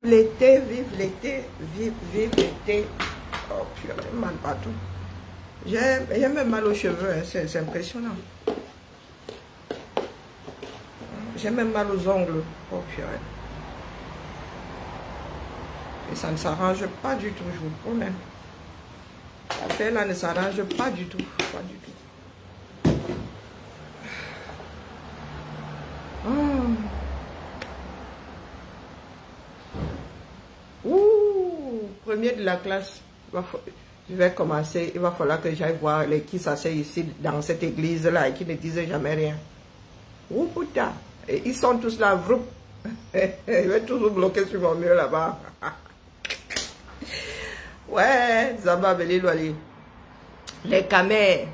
L'été, vive l'été, vive l'été. Oh purée, j'ai mal partout. J'ai même mal aux cheveux, hein, c'est impressionnant. J'ai même mal aux ongles. Oh purée. Et ça ne s'arrange pas du tout, je vous promets. L'affaire là ne s'arrange pas du tout. Pas du tout. Oh. Ouh, premier de la classe. Je vais commencer. Il va falloir que j'aille voir les qui s'asseyent ici dans cette église là et qui ne disent jamais rien. Ouh putain. Et ils sont tous là. Je vais toujours bloquer sur mon mur là-bas. Ouais, Zaba Belilwali. Les camers.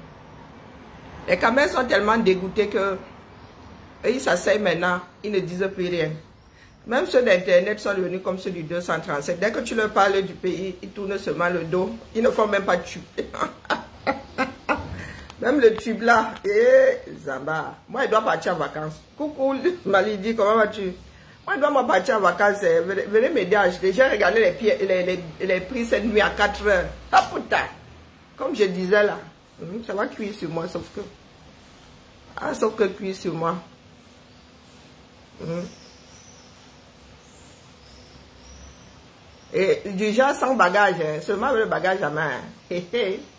Les camers sont tellement dégoûtés que ils s'asseyent maintenant, ils ne disent plus rien. Même ceux d'internet sont devenus comme ceux du 237. Dès que tu leur parles du pays, ils tournent seulement le dos. Ils ne font même pas de tube. Même le tube là. Zamba. Moi, je dois partir en vacances. Coucou, Malidi, comment vas-tu? Moi, je dois partir en vacances. Venez m'aider à acheter. J'ai regardé les prix cette nuit à 4 heures. Ah putain. Comme je disais là. Ça va cuire sur moi, sauf que... Ah, sauf que cuire sur moi. Et déjà sans bagage, seulement avec le bagage à main.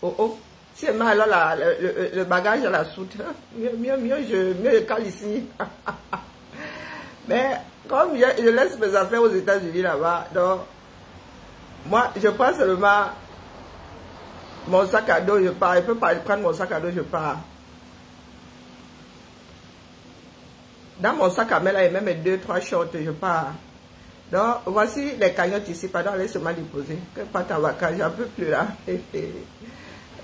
Oh oh. Si elle alors le bagage à la soute, mieux je cale ici. Mais comme je laisse mes affaires aux États-Unis là-bas, donc moi je prends seulement mon sac à dos, je pars. Je peux pas prendre mon sac à dos, je pars. Dans mon sac à main là, il y a même 2-3 shorts, je pars. Donc, voici les cagnottes ici. Pardon, laissez-moi déposer. Que pas en vacances, j'en peux plus là. Et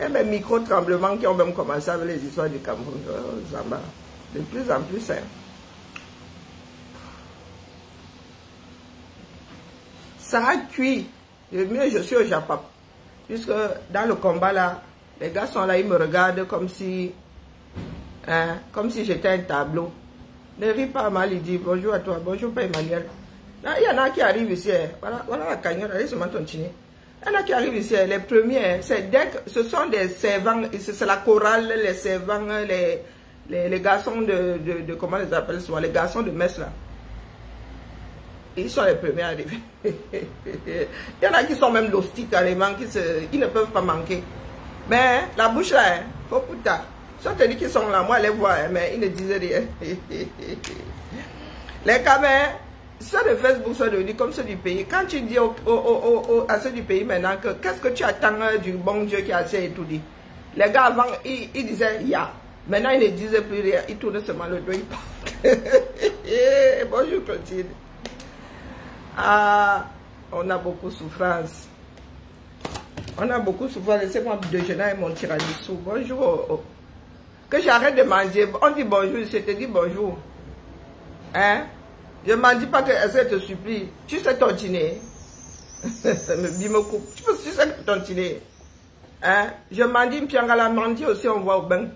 mes micro-tremblements qui ont même commencé avec les histoires du Cameroun. Oh, Zamba. De plus en plus, hein. Ça a cuit. Le mieux, je suis au Japon. Puisque dans le combat là, les gars sont là, ils me regardent comme si j'étais un tableau. Ne ris pas mal, il dit bonjour à toi, bonjour pas Emmanuel. Il y en a qui arrivent ici, voilà la cagnotte, allez seulement continuer. Il y en a qui arrivent ici, les premiers, ce sont des servants, c'est la chorale, les servants, les garçons de comment les appelle souvent, les garçons de messe là. Ils sont les premiers à arriver. Il y en a qui sont même l'hostie carrément, qui ne peuvent pas manquer. Mais la bouche là, hein, oh putain, si on te dit qu'ils sont là, moi les vois, hein, mais ils ne disent rien. Les caméras, ceux de Facebook sont devenus comme ceux du pays. Quand tu dis à ceux du pays maintenant que qu'est-ce que tu attends du bon Dieu qui a assez et tout dit. Les gars avant, ils disaient ya. Maintenant, ils ne disaient plus rien. Ils tournent seulement le dos, ils partent. Bonjour Clotilde. Ah, on a beaucoup de souffrance. On a beaucoup de souffrance. Laissez-moi déjeuner avec mon tiramisu. Bonjour. Que j'arrête de manger. On dit bonjour, je te dis bonjour. Hein? Je ne m'en dis pas que elle te supplie. Tu sais tontiner. Me coupe. Tu sais tontiner. Hein? Je m'en dis, Mpiangala, mandi aussi on voit au bain.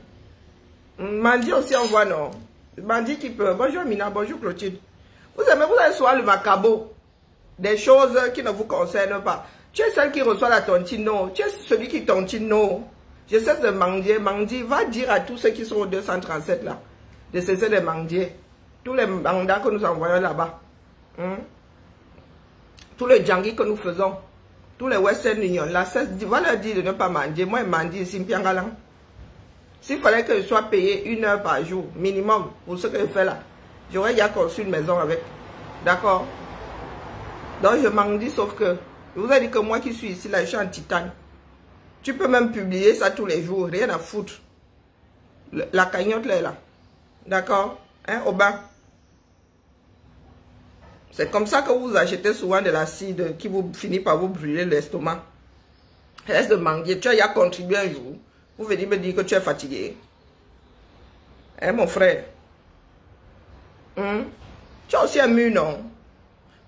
Mandi aussi on voit non. Mandi qui peut. Bonjour Mina, bonjour Clotilde. Vous allez souvent le macabo. Des choses qui ne vous concernent pas. Tu es celle qui reçoit la tontine, non. Tu es celui qui tontine, non. Je sais de mendier. Mendier, va dire à tous ceux qui sont au 237 là, de cesser de mendier. Tous les mandats que nous envoyons là-bas. Tous les djangis que nous faisons. Tous les Western Union. Là, va leur dire de ne pas mendier. Moi, je mendie ici, Mpiangalang. S'il fallait que je sois payé 1 heure par jour, minimum, pour ce que je fais là, j'aurais déjà construit une maison avec. D'accord? Donc, je mendie, sauf que, je vous ai dit que moi qui suis ici, là, je suis en titane. Tu peux même publier ça tous les jours, rien à foutre. La cagnotte là est là. D'accord? Hein, au bas. C'est comme ça que vous achetez souvent de l'acide qui vous finit par vous brûler l'estomac. Reste de mendier. Tu as déjà contribué un jour. Vous venez me dire que tu es fatigué. Hein, mon frère? Tu as aussi un mur, non?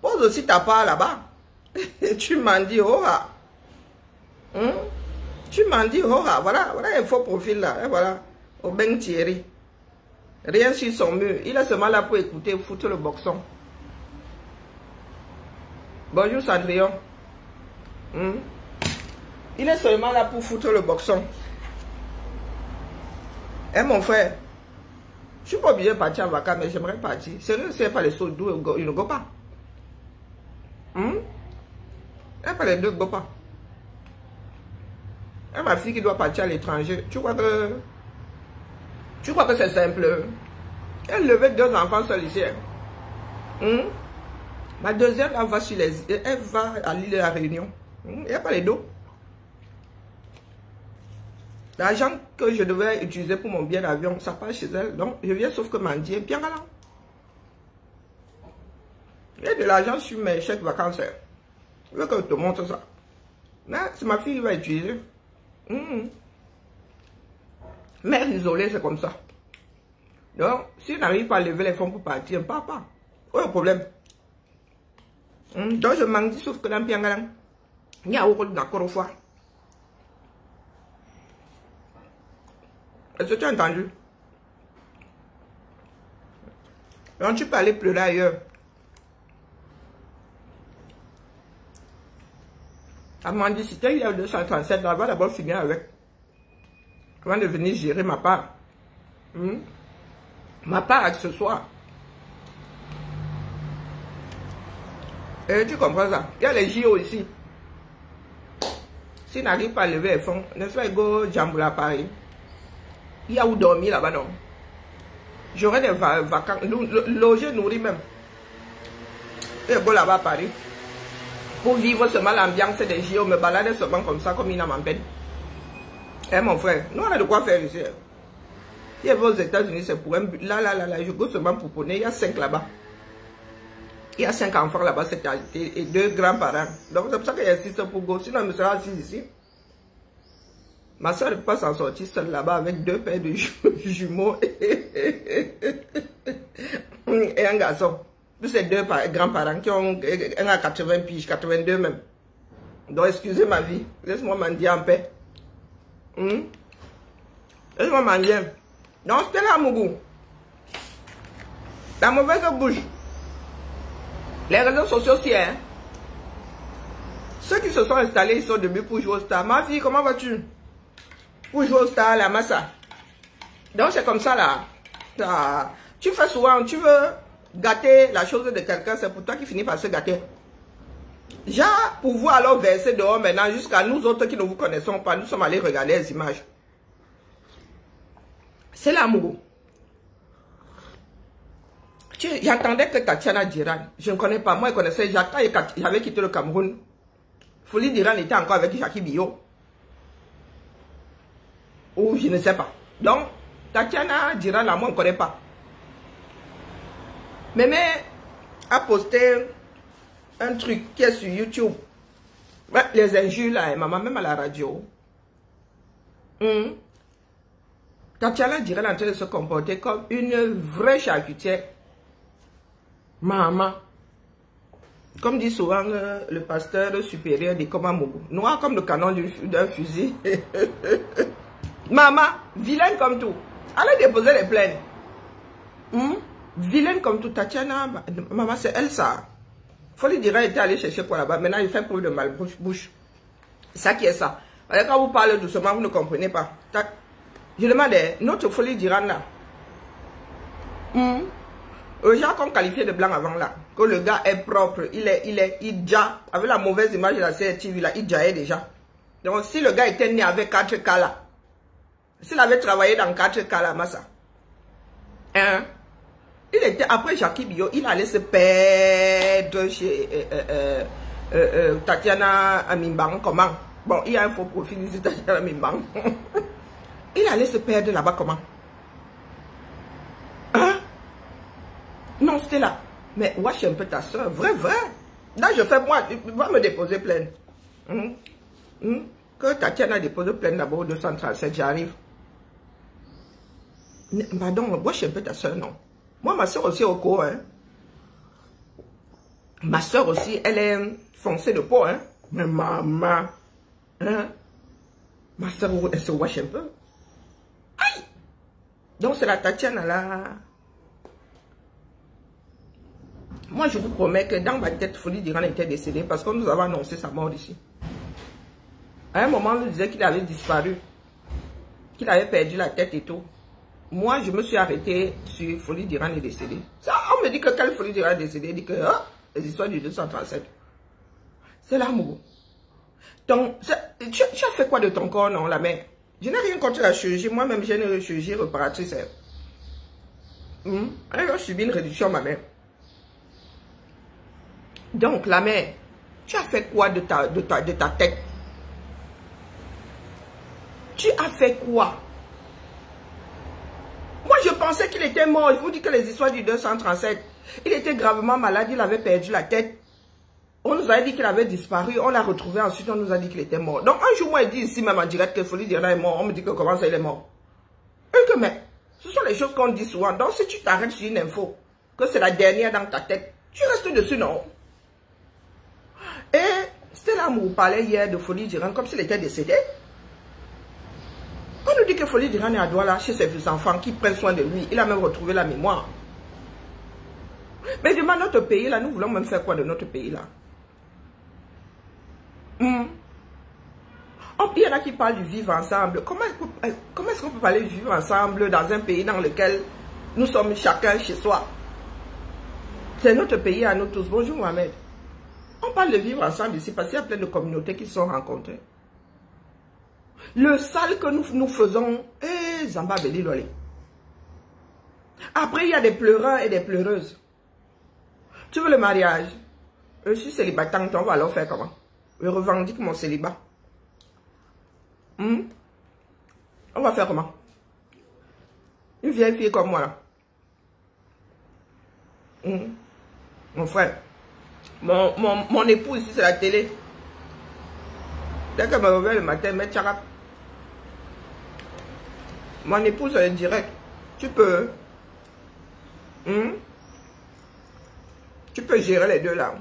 Pose aussi ta part là-bas. Tu mendies, oh ah. Tu mendies, oh ah. Voilà un faux profil là. Et voilà. Au Ben Thierry. Rien sur son mur. Il est seulement là pour écouter, foutre le boxon. Bonjour Cendrillon. Il est seulement là pour foutre le boxon. Eh mon frère, je suis pas obligé de partir en vacances, mais j'aimerais partir. Sérieux, c'est pas les sauts d'où il ne go pas. Pas les deux go pas. Et ma fille qui doit partir à l'étranger, tu crois que c'est simple? Elle levait 2 enfants seuls ici. Ma deuxième, elle va sur elle va à l'île de la Réunion. Il n'y a pas les dos. L'argent que je devais utiliser pour mon billet d'avion, ça passe chez elle. Donc, je viens sauf que mendier. Bien là. Il y a de l'argent sur mes chèques vacances. Je veux que je te montre ça. C'est ma fille qui va utiliser. Mère isolée, c'est comme ça. Donc, si on n'arrive pas à lever les fonds pour partir, on ne part pas. Où est le problème? Donc, je m'en dis sauf que dans Piangalang, il y a beaucoup d'accord fois. Est-ce que tu as entendu? Donc, tu peux aller pleurer ailleurs. À mon mendicité, il y a 237, là, va d'abord finir avec. Avant de venir gérer ma part. Ma part accessoire. Et tu comprends ça? Il y a les JO ici. S'ils n'arrivent pas à lever les fonds, n'est-ce pas, go Jamboula Paris? Il y a où dormir là-bas, non? J'aurai des vacances, loger, nourrir même. Et go là-bas à Paris. Pour vivre seulement l'ambiance des JO, me balader seulement comme ça, comme il n'a m'en peine. Eh mon frère, nous on a de quoi faire ici. Si elle va aux États-Unis, c'est pour un but. Là, je go seulement pour poney. Il y a 5 là-bas. Il y a 5 enfants là-bas, et 2 grands-parents. Donc c'est pour ça qu'il insiste pour go. Sinon, elle me sera assise ici. Ma soeur ne peut pas s'en sortir seule là-bas avec 2 paires de jumeaux et un garçon. Plus ces 2 grands-parents qui ont un à 80 piges, 82 même. Donc excusez ma vie. Laisse-moi mendier en paix. Laisse-moi mendier. Donc c'était là, Mougou. La mauvaise bouche. Les réseaux sociaux aussi, hein. Ceux qui se sont installés, ils sont debout pour jouer au star. Ma fille, comment vas-tu? Pour jouer au star, la massa. Donc c'est comme ça là. Tu fais souvent, tu veux gâter la chose de quelqu'un, c'est pour toi qui finit par se gâter. Genre, pour vous alors verser dehors maintenant, jusqu'à nous autres qui ne vous connaissons pas, nous sommes allés regarder les images. C'est l'amour. J'attendais que Tatiana Diran, je ne connais pas, moi je connaissais Jacques, j'avais quitté le Cameroun. Folie Diran était encore avec Jackie Bio. Ou je ne sais pas. Donc, Tatiana Diran, là, moi, on ne connaît pas. Mémé a posté un truc qui est sur YouTube. Les injures, là, maman, même à la radio. Tatiana Diran est en train de se comporter comme une vraie charcutière. Maman. Comme dit souvent le pasteur supérieur des Komamougou. Noir comme le canon d'un fusil. Maman, vilaine comme tout. Allez déposer les plaintes. Vilaine comme tout. Tatiana, maman, c'est elle ça. Folie Diran était allé chercher quoi là-bas. Maintenant, il fait preuve de malbouche. C'est ça qui est ça. Quand vous parlez doucement, vous ne comprenez pas. Je demandais, notre Folie Diran là. Les gens qu'on qualifiait de blanc avant là, que le gars est propre, il déjà, avec la mauvaise image de la CRTV là, il déjà est déjà. Donc si le gars était né avec 4 cas là, s'il avait travaillé dans 4 cas là, massa, hein, il était, après Jackie Bio, il allait se perdre chez Tatiana Aminbang, comment? Bon, il y a un faux profil ici, Tatiana Aminbang. Il allait se perdre là-bas, comment? Hein? Non, c'était là. Mais wesh un peu ta soeur. Vrai. Là, je fais moi. Va me déposer plainte. Que Tatiana a déposé plainte d'abord au 237, j'arrive. Pardon, wesh un peu ta soeur, non. Moi, ma soeur aussi au cours, hein. Ma soeur aussi, elle est foncée de peau, hein. Mais maman. Hein. Ma soeur, elle se wesh un peu. Aïe. Donc, c'est la Tatiana là. Moi, je vous promets que dans ma tête, Folie Diran était décédé parce que nous avons annoncé sa mort ici. À un moment, on nous disait qu'il avait disparu, qu'il avait perdu la tête et tout. Moi, je me suis arrêté sur Folie Diran est décédé. Ça, on me dit que quelle Folie Diran est décédé, dit que les histoires du 237. C'est l'amour. Donc, tu as fait quoi de ton corps, non, la mère? Je n'ai rien contre la chirurgie. Moi-même, j'ai une chirurgie réparatrice. Elle a subi une réduction, ma mère. Donc, la mère, tu as fait quoi de ta tête? Tu as fait quoi? Moi, je pensais qu'il était mort. Je vous dis que les histoires du 237, il était gravement malade, il avait perdu la tête. On nous a dit qu'il avait disparu, on l'a retrouvé, ensuite on nous a dit qu'il était mort. Donc un jour, moi, il dit ici même en direct que Folie Diran est mort. On me dit que comment ça, il est mort. Et que mais, ce sont les choses qu'on dit souvent. Donc si tu t'arrêtes sur une info, que c'est la dernière dans ta tête, tu restes dessus, non? Et c'était là où vous parlez hier de Folie Diran comme s'il était décédé. On nous dit que Folie Diran est à Douala chez ses enfants qui prennent soin de lui. Il a même retrouvé la mémoire. Mais demande notre pays là, nous voulons même faire quoi de notre pays là? Il y en a qui parlent du vivre ensemble. Comment est-ce qu'on peut parler du vivre ensemble dans un pays dans lequel nous sommes chacun chez soi? C'est notre pays à nous tous. Bonjour Mohamed. On parle de vivre ensemble ici parce qu'il y a plein de communautés qui se sont rencontrées. Le sale que nous faisons, Zamba Beli Lolé. Après, il y a des pleureurs et des pleureuses. Tu veux le mariage? Je suis célibataire, on va alors faire comment? Je revendique mon célibat. On va faire comment? Une vieille fille comme moi là. Mon frère. Mon époux ici, c'est la télé. Dès qu'elle me réveille le matin, elle met tcharak. Mon époux, c'est direct. Tu peux. Tu peux gérer les deux là.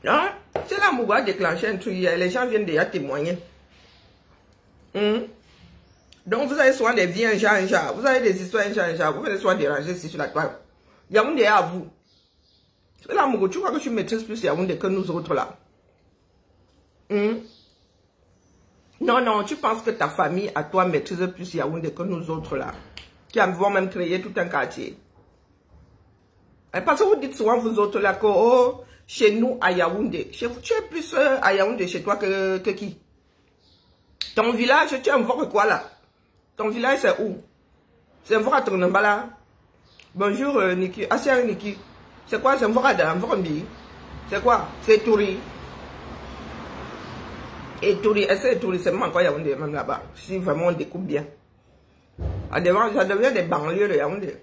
Hein? C'est là où on va déclencher un truc. Les gens viennent déjà témoigner. Donc vous avez souvent des vies un genre. Vous avez des histoires un genre. Vous venez souvent déranger ici sur la toile. Yaoundé à vous. C'est là où tu crois que tu maîtrises plus Yaoundé que nous autres là. Non, tu penses que ta famille à toi maîtrise plus Yaoundé que nous autres là. Qui vont même créer tout un quartier. Et parce que vous dites souvent vous autres là que chez nous à Yaoundé, chez vous, tu es plus à Yaoundé chez toi que qui? Ton village, tu invoques quoi là? Ton village c'est où? C'est invoque à Tonambala. Bonjour Niki. Ah c'est Niki. C'est quoi? C'est invoque à Damvombi. C'est quoi? C'est Touri. Et Touri, est-ce que Touri c'est même quoi Yaoundé même là-bas? Si vraiment on découpe bien. Ça devient des banlieues de Yaoundé.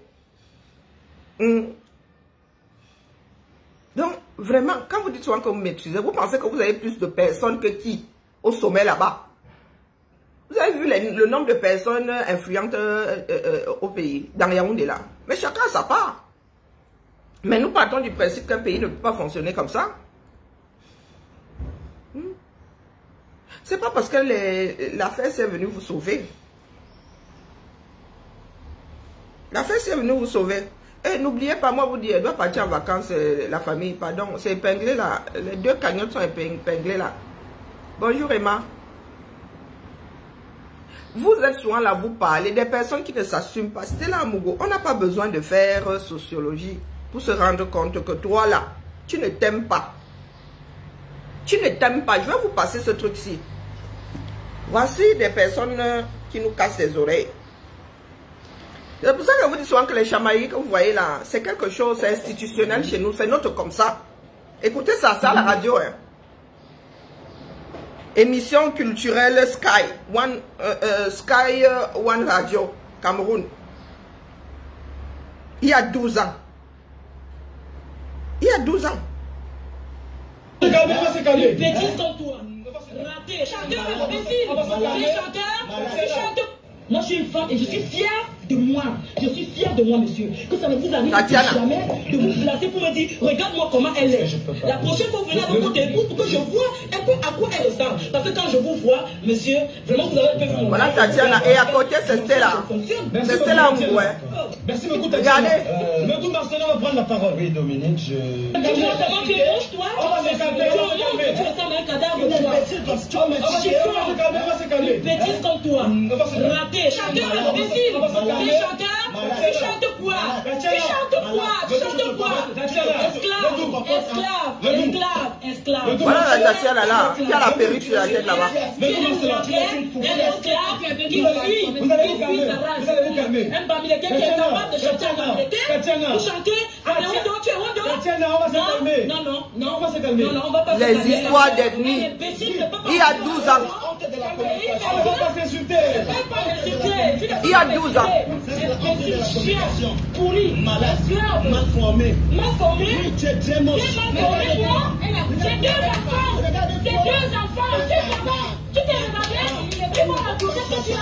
Donc, vraiment, quand vous dites souvent que vous maîtrisez, vous pensez que vous avez plus de personnes que qui au sommet là-bas? Vous avez vu le nombre de personnes influentes au pays, dans Yaoundé là. Mais chacun a sa part. Mais nous partons du principe qu'un pays ne peut pas fonctionner comme ça. C'est pas parce que l'affaire s'est venue vous sauver. L'affaire s'est venue vous sauver. Et n'oubliez pas, moi vous dire, elle doit partir en vacances, la famille, pardon, c'est épinglé là. Les deux cagnottes sont épinglés là. Bonjour Emma. Vous êtes souvent là, vous parlez des personnes qui ne s'assument pas. C'était là, Mougo. On n'a pas besoin de faire sociologie pour se rendre compte que toi là, tu ne t'aimes pas. Tu ne t'aimes pas. Je vais vous passer ce truc-ci. Voici des personnes qui nous cassent les oreilles. C'est pour ça que je vous dis souvent que les chamailleries que vous voyez là, c'est quelque chose, c'est institutionnel chez nous, c'est notre comme ça. Écoutez ça, c'est à la radio. Hein. Émission culturelle Sky One Radio, Cameroun. Il y a 12 ans. Il y a 12 ans. Bêtise comme toi. Chanteur, chanteur. Moi je suis une femme et je suis fière de moi. Je suis fière de moi, monsieur. Que ça ne vous arrive jamais de vous placer pour me dire, regarde-moi comment elle est. La prochaine fois, vous venez à votre épouse pour que je vois un peu à quoi elle ressemble. Parce que quand je vous vois, monsieur, vraiment, vous avez fait mon... Voilà Tatiana. Et à côté, c'est Stella. C'est Stella Mboué. Merci beaucoup, Tatiana. Regardez. Le tout Marcelin va prendre la parole. Oui, Dominique, Tu vois d'abord que bouge, toi. On va se calmer, on va se calmer. Tu ressembles à un cadavre, On toi. va se calmer. Une bêtise comme toi. Raté. Chanteur, imbécile. Tu es chanteur. Tu chantes quoi? Tu chantes quoi? Tu chantes quoi? Esclave. Voilà la Tatiana là. Qui a la perruque sur la tête là-bas. Tu es un esclave qui fuit sa race. Un bamileke qui est capable de chanter en Angleterre. Vous chantez à Hondo, tu es Hondo. Tatiana, on va se calmer. Non, on va se calmer. on va pas se Les calmer. histoires d'ethnie. Il y a 12 ans. On ne va pas s'insulter. Il y a 12 ans. Pourri, malade, mal formé. Oui, tu es très moche. J'ai deux enfants. Tu t'es regardé. Tu vois la douceur que tu as.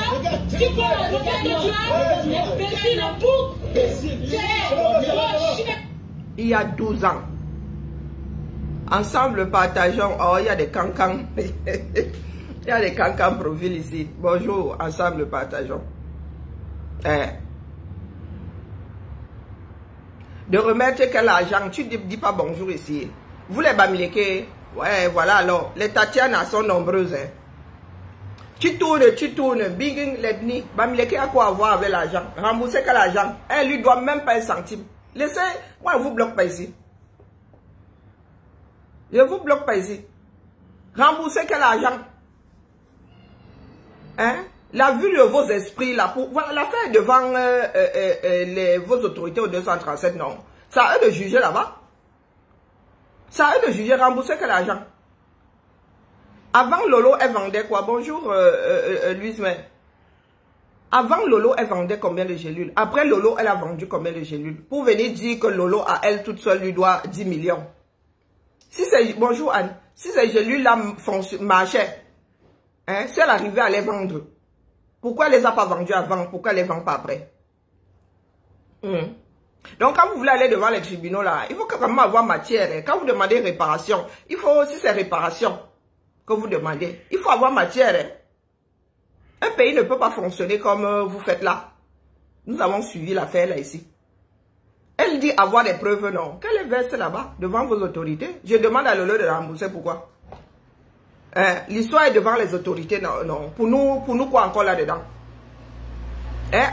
Tu vois la douceur que tu as. Imbécile, un bouc. Il y a 12 ans. Ensemble, partageons. Oh, il y a des cancans. Il y a des cancans profil ici. Bonjour, ensemble, partageons. De remettre quel argent, tu ne dis pas bonjour ici. Vous les Bamileke, ouais, voilà alors. Les Tatiana sont nombreuses. Hein. Tu tournes, big l'ethnie. Bamileke a quoi avoir avec l'argent? Rembourser quel argent? Elle lui doit même pas un centime. Laissez, moi je vous bloque pas ici. Je vous bloque pas ici. Rembourser quel argent? Hein? La vue de vos esprits là, pour voilà, l'affaire devant vos autorités au 237, non. Ça a eux de juger là-bas. Ça a eux de juger, rembourser quel argent? Avant Lolo, elle vendait quoi? Bonjour Louise May. Avant Lolo, elle vendait combien de gélules? Après Lolo, elle a vendu combien de gélules? Pour venir dire que Lolo, à elle toute seule, lui doit 10 millions. Si c'est, bonjour Anne, si ces gélules-là marchaient, hein, si elle arrivait à les vendre, pourquoi elle ne les a pas vendues avant? Pourquoi elle ne les vend pas après? Donc, quand vous voulez aller devant les tribunaux, là, il faut quand même avoir matière. Hein. Quand vous demandez réparation, il faut aussi ces réparations que vous demandez. Il faut avoir matière. Hein. Un pays ne peut pas fonctionner comme vous faites là. Nous avons suivi l'affaire là ici. Elle dit avoir des preuves, non. Qu'elle les verse là-bas, devant vos autorités. Je demande à Lolo de rembourser, pourquoi? L'histoire est devant les autorités, non. Pour nous quoi encore là-dedans?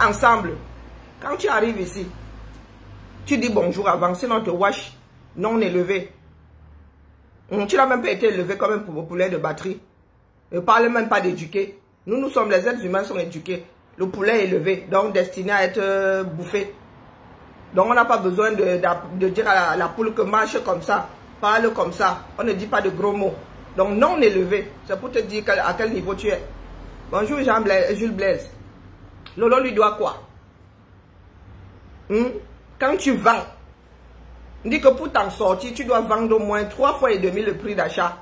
Ensemble, quand tu arrives ici, tu dis bonjour avant, sinon on te wash non élevé. Tu n'as même pas été élevé comme un poulet de batterie. Ne parle même pas d'éduquer. Nous sommes les êtres humains, sont éduqués. Le poulet est élevé, donc destiné à être bouffé. Donc on n'a pas besoin de dire à la poule que marche comme ça, parle comme ça. On ne dit pas de gros mots. Donc non élevé, c'est pour te dire à quel niveau tu es. Bonjour Jules Blaise. Lolo lui doit quoi? Quand tu vends, on dit que pour t'en sortir, tu dois vendre au moins 3,5 fois le prix d'achat.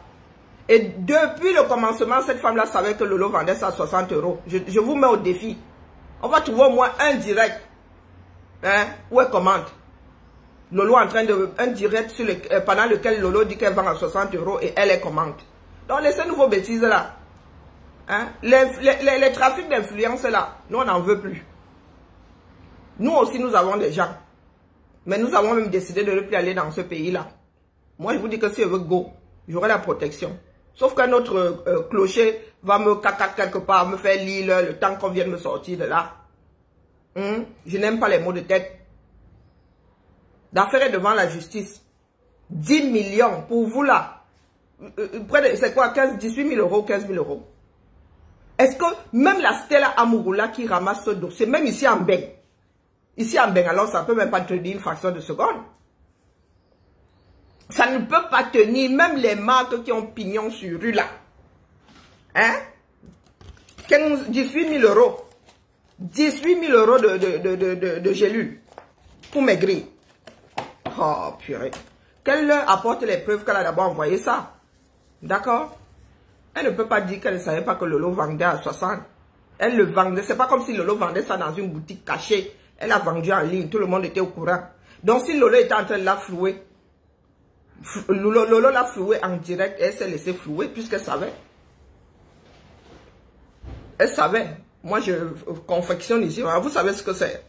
Et depuis le commencement, cette femme-là savait que Lolo vendait ça à 60 €. Je vous mets au défi. On va trouver au moins un direct. Hein, où elle commande. Lolo en train de... Un direct sur pendant lequel Lolo dit qu'elle vend à 60 € et elle commande. Donc laissez-nous vos bêtises là. Hein? Les trafics d'influence là, nous on n'en veut plus. Nous aussi nous avons des gens. Mais nous avons même décidé de ne plus aller dans ce pays-là. Moi je vous dis que si je veux go, j'aurai la protection. Sauf qu'un autre clocher va me caca quelque part, me faire lire le temps qu'on vienne me sortir de là. Je n'aime pas les mots de tête. L'affaire est devant la justice. 10 millions pour vous là. C'est quoi? 18 000 €, 15 000 €. Est-ce que même la Stella Amouroula qui ramasse ce dossier, même ici en Beng, alors ça ne peut même pas tenir une fraction de seconde. Ça ne peut pas tenir, même les marques qui ont pignon sur rue là. Hein? 18 000 €. 18 000 € de gélules pour maigrir. Oh, purée. Qu'elle leur apporte les preuves qu'elle a d'abord envoyé ça. D'accord? Elle ne peut pas dire qu'elle ne savait pas que Lolo vendait à 60. Elle le vendait. C'est pas comme si Lolo vendait ça dans une boutique cachée. Elle a vendu en ligne. Tout le monde était au courant. Donc si Lolo était en train de la flouer, Lolo l'a floué en direct et elle s'est laissée flouer puisqu'elle savait. Elle savait. Moi, je confectionne ici. Vous savez ce que c'est.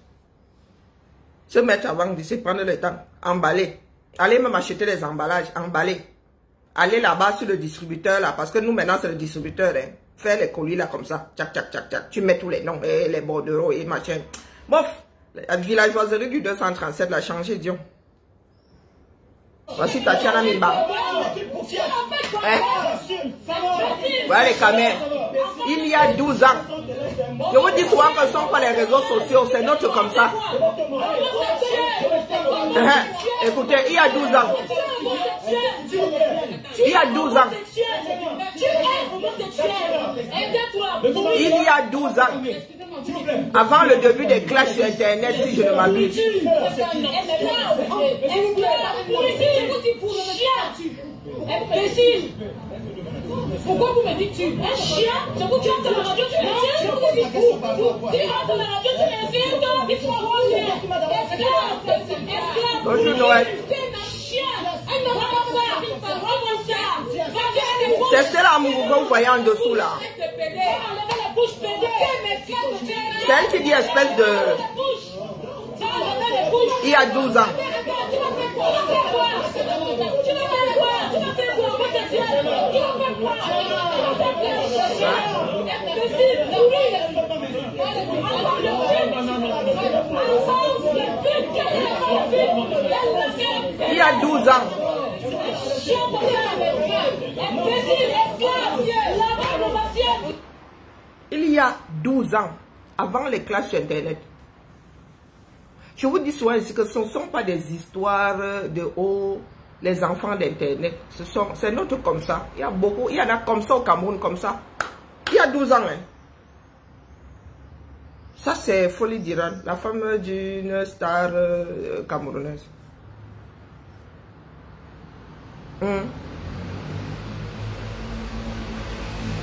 Se mettre à vendre ici, prendre le temps, emballer. Allez même acheter les emballages, emballer. Allez là-bas sur le distributeur là, parce que nous maintenant c'est le distributeur. Hein. Faire les colis là comme ça. Tchac, tchac, tchac, tchac. Tu mets tous les noms, et les bordereaux et machin. Bof, la villageoiserie du 237 l'a changé, Dion. Voici Tatiana Milba. Hein? Voilà les caméras. Il y a 12 ans. Je vous dis souvent que ce ne sont pas les réseaux sociaux, c'est notre comme ça. Écoutez, il y a 12 ans. Il y a 12 ans. Il y a 12 ans. Avant le début des clashs sur Internet, si je ne m'abuse. Pourquoi vous me dites tu? Un chien? C'est vous qui entrez dans la radio, tu m'insultes? Je vous dis vous. Si tu rentres dans la radio, tu m'insultes? Il faut avoir esclave. Bonjour Noël. C'est Stella Amourou que vous voyez en dessous là. C'est elle qui dit espèce de... Il y a 12 ans. Il y a 12 ans. Il y a 12 ans, avant les classes sur Internet. Je vous dis souvent ici que ce ne sont pas des histoires de les enfants d'Internet. C'est notre comme ça. Il y a beaucoup, il y en a comme ça au Cameroun, comme ça. Il y a 12 ans. Hein. Ça, c'est Folie d'Iran, la femme d'une star camerounaise.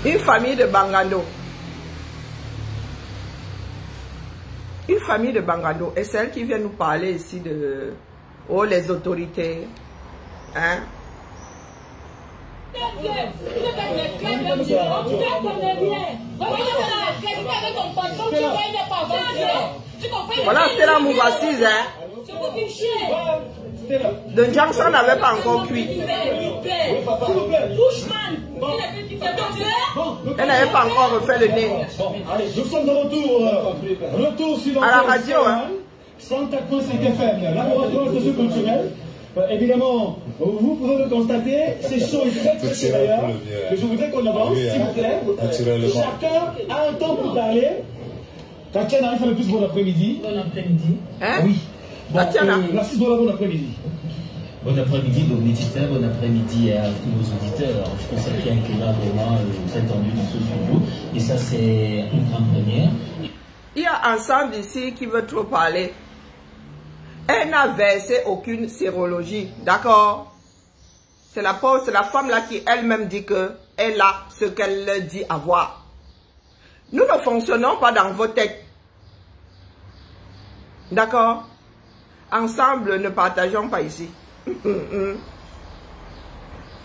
Une famille de Bangando. Une famille de Bangando. Et c'est elle qui vient nous parler ici de les autorités. Hein? Voilà, c'était la mouvassise, hein? De Jackson n'avait pas encore cuit. Elle n'avait pas encore refait le nez. Nous sommes de retour sur à la radio, hein? 104.5 FM, laboratoire socioculturel. Évidemment, vous pouvez le constater, c'est chaud et très chaud d'ailleurs. Je voudrais qu'on avance, s'il vous plaît. Chacun a un temps pour parler. Tatiana, il fait le plus bon après-midi. Bon après-midi. Hein? Oui. Tatiana. Merci de bon après-midi. Bon après-midi, donc Méditer, bon après-midi à tous nos auditeurs. Je pense qu'il y a un climat vraiment très tendu dans ce studio. Et ça, c'est une grande première. Il y a ensemble ici qui veut trop parler. Elle n'a versé aucune sérologie, d'accord? C'est la femme là qui elle-même dit qu'elle a ce qu'elle dit avoir. Nous ne fonctionnons pas dans vos têtes. D'accord? Ensemble, ne partageons pas ici.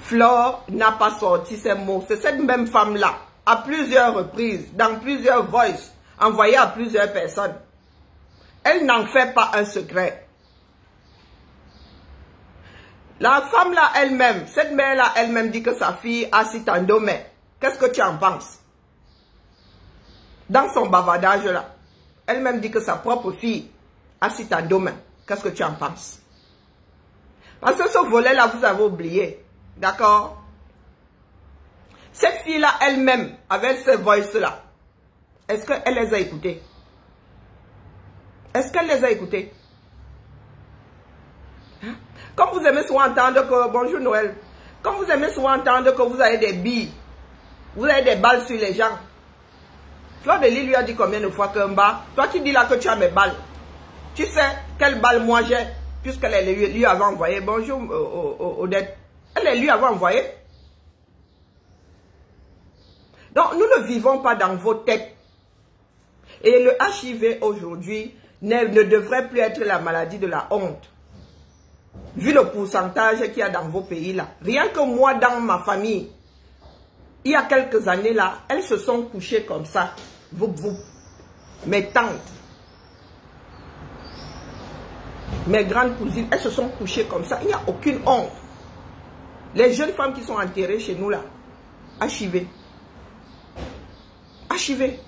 Flore n'a pas sorti ces mots. C'est cette même femme-là, à plusieurs reprises, dans plusieurs voices, envoyées à plusieurs personnes. Elle n'en fait pas un secret. La femme là elle-même, cette mère là elle-même dit que sa fille a Citandome. Qu'est-ce que tu en penses? Dans son bavardage là, elle-même dit que sa propre fille a Citandome. Qu'est-ce que tu en penses? Parce que ce volet là vous avez oublié. D'accord? Cette fille là elle-même, avec ces voices là, est-ce qu'elle les a écoutées? Est-ce qu'elle les a écoutées? Comme vous aimez souvent entendre que, bonjour Noël, comme vous aimez souvent entendre que vous avez des billes, vous avez des balles sur les gens. Fleur de Lille lui a dit combien de fois qu'un bas, toi qui dis là que tu as mes balles, tu sais quelle balle moi j'ai, puisqu'elle lui avait envoyé, bonjour Odette, elle lui avait envoyé. Donc nous ne vivons pas dans vos têtes. Et le HIV aujourd'hui ne devrait plus être la maladie de la honte. Vu le pourcentage qu'il y a dans vos pays là. Rien que moi, dans ma famille, il y a quelques années là, elles se sont couchées comme ça. Mes tantes, mes grandes cousines, elles se sont couchées comme ça. Il n'y a aucune honte. Les jeunes femmes qui sont enterrées chez nous là, HIV. HIV.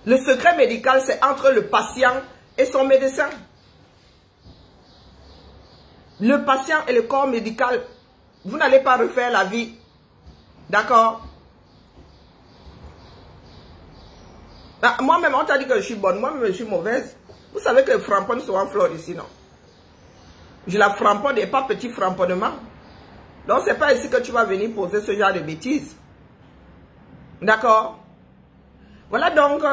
Le secret médical, c'est entre le patient et son médecin. Le patient et le corps médical. Vous n'allez pas refaire la vie. D'accord? Ah, moi-même, on t'a dit que je suis bonne. Moi-même, je suis mauvaise. Vous savez que les framponnes sont en fleur ici, non? Je la framponne et pas petit framponnement. Donc, c'est pas ici que tu vas venir poser ce genre de bêtises. D'accord? Voilà donc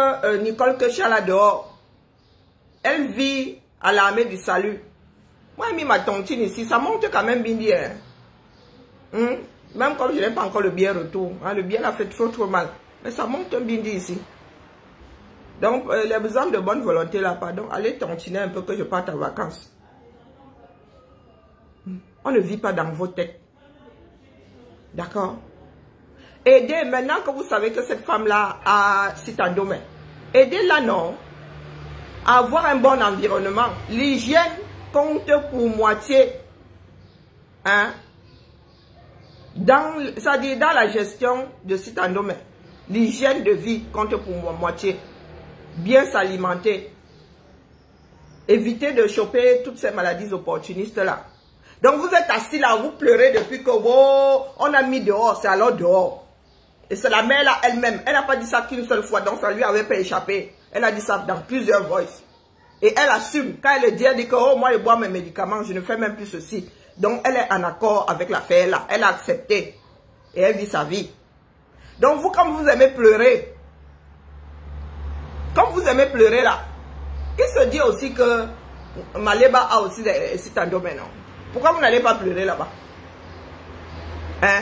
Nicole Ketia là dehors. Elle vit à l'armée du salut. Moi, j'ai mis ma tontine ici. Ça monte quand même bien. Même comme je n'ai pas encore le bien retour. Hein, le bien a fait trop mal. Mais ça monte un bindi ici. Donc, les besoins de bonne volonté là, pardon. Allez tontiner un peu que je parte en vacances. On ne vit pas dans vos têtes. D'accord? Aidez, maintenant que vous savez que cette femme-là a Citandome, aidez-la, non, à avoir un bon environnement. L'hygiène compte pour moitié. Hein? C'est-à-dire dans la gestion de Citandome, l'hygiène de vie compte pour moitié. Bien s'alimenter. Évitez de choper toutes ces maladies opportunistes-là. Donc vous êtes assis là, vous pleurez depuis que oh, on a mis dehors, c'est alors dehors. Et c'est la mère là elle-même. Elle n'a pas dit ça qu'une seule fois, donc ça lui avait pas échappé. Elle a dit ça dans plusieurs voices. Et elle assume. Quand elle dit que oh, moi je bois mes médicaments, je ne fais même plus ceci. Donc elle est en accord avec l'affaire là. Elle a accepté. Et elle vit sa vie. Donc vous, comme vous aimez pleurer, comme vous aimez pleurer là, il se dit aussi que Maleba a aussi des Citandome, non? Pourquoi vous n'allez pas pleurer là-bas? Hein?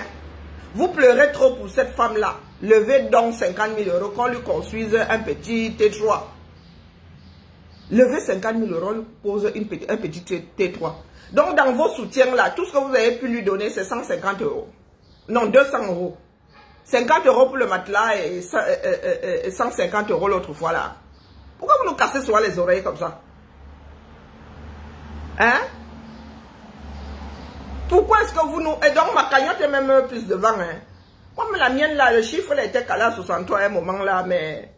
Vous pleurez trop pour cette femme-là. Levez donc 50 000 euros qu'on lui construise un petit T3. Levez 50 000 euros, on lui pose un petit T3. Donc dans vos soutiens-là, tout ce que vous avez pu lui donner, c'est 150 euros. Non, 200 euros. 50 euros pour le matelas et 150 euros l'autre fois là. Pourquoi vous nous cassez souvent les oreilles comme ça? Hein? Pourquoi est-ce que vous nous... Et donc ma cagnotte est même plus devant. Hein? Comme la mienne là, le chiffre elle était calé à 63 à un moment là, mais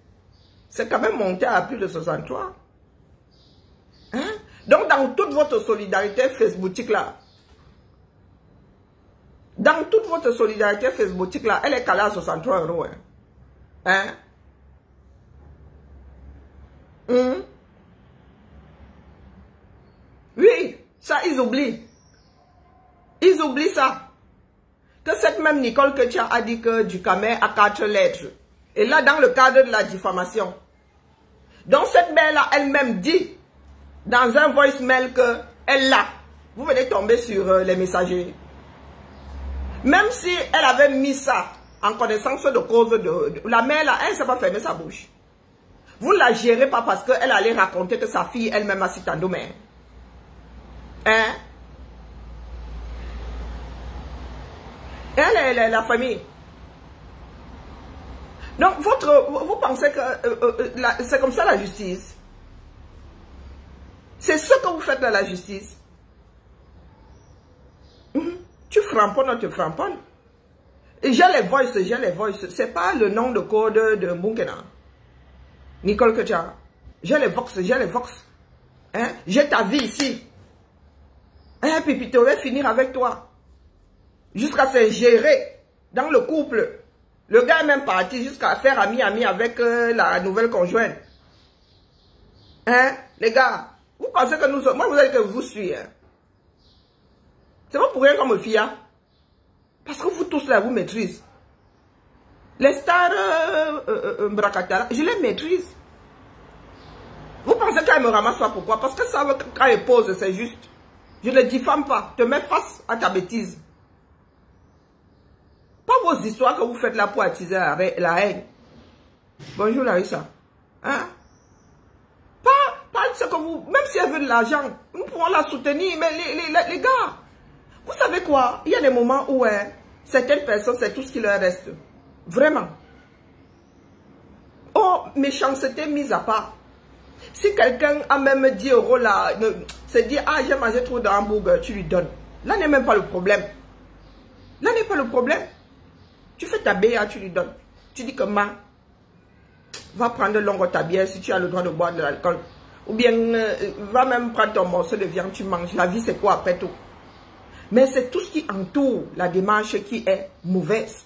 c'est quand même monté à plus de 63. Hein? Donc dans toute votre solidarité Facebookique là, dans toute votre solidarité Facebookique là, elle est calée à 63 euros. Hein? Oui, ça ils oublient. Ils oublient ça. Que cette même Nicole Ketia a dit que Ducamel a 4 lettres. Et là, dans le cadre de la diffamation. Donc, cette mère-là, elle-même dit, dans un voicemail que elle l'a. Vous venez tomber sur les messageries. Même si elle avait mis ça en connaissance de cause de la mère-là, elle ne s'est pas fermé sa bouche. Vous ne la gérez pas parce qu'elle allait raconter que sa fille elle-même a Citandome. Hein? Elle est la famille. Donc, vous pensez que c'est comme ça la justice? C'est ce que vous faites dans la justice. Tu framponnes, on te framponne. J'ai les voices, j'ai les voices. C'est pas le nom de code de Bunkena. Nicole Ketia. J'ai les vox, j'ai les vox. Hein? J'ai ta vie ici. Hein? Puis tu aurais finir avec toi. Jusqu'à s'ingérer dans le couple. Le gars est même parti jusqu'à faire ami-ami avec la nouvelle conjointe. Hein? Les gars, vous pensez que nous sommes... Moi, vous avez que vous suivez. Hein? C'est pas pour rien qu'on me fie. Hein? Parce que vous tous là, vous maîtrisez. Les stars Mbrakatala, je les maîtrise. Vous pensez qu'elle me ramasse pas pourquoi? Parce que ça, quand elle pose, c'est juste. Je ne diffame pas. Te mets face à ta bêtise. Pas vos histoires que vous faites là pour attiser la haine. Bonjour Larissa. Hein? Pas ce que vous... Même si elle veut de l'argent, nous pouvons la soutenir. Mais les gars, vous savez quoi? Il y a des moments où certaines personnes, c'est tout ce qui leur reste. Vraiment. Oh, méchanceté mise à part. Si quelqu'un a même 10 € là, se dit, ah, j'ai mangé trop de hamburger, tu lui donnes. Là n'est même pas le problème. Là n'est pas le problème. Tu fais ta BA, tu lui donnes. Tu dis que va prendre longue ta bière si tu as le droit de boire de l'alcool. Ou bien, va même prendre ton morceau de viande, tu manges. La vie, c'est quoi après tout? Mais c'est tout ce qui entoure la démarche qui est mauvaise.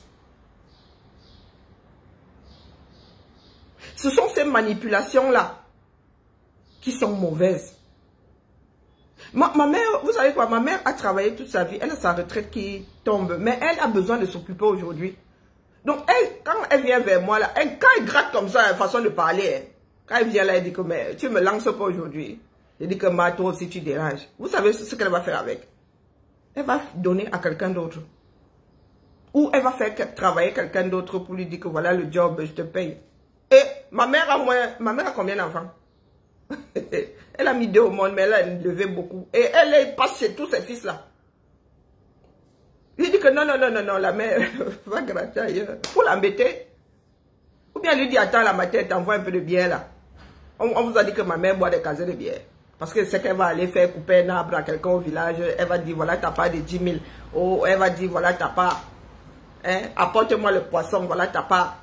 Ce sont ces manipulations-là qui sont mauvaises. Ma mère, vous savez quoi, ma mère a travaillé toute sa vie, elle a sa retraite qui tombe, mais elle a besoin de s'occuper aujourd'hui. Donc, elle, quand elle vient vers moi, là, quand elle gratte comme ça, façon de parler, quand elle vient là, elle dit que mais, tu me lances pas aujourd'hui. Elle dit que toi aussi tu déranges. Vous savez ce qu'elle va faire avec? Elle va donner à quelqu'un d'autre. Ou elle va faire travailler quelqu'un d'autre pour lui dire que voilà le job, je te paye. Et ma mère a combien d'enfants? Elle a mis 2 au monde, mais elle a élevé beaucoup. Et elle passe chez tous ses fils-là. Il dit que non, la mère va gratter ailleurs. Pour l'embêter. Ou bien lui dit, attends, la matin, t'envoie un peu de bière là. On vous a dit que ma mère boit des casets de bière. Parce que c'est qu'elle va aller faire couper un arbre à quelqu'un au village. Elle va dire, voilà ta part de 10 000. Oh, elle va dire, voilà ta part. Hein? Apporte-moi le poisson, voilà ta part.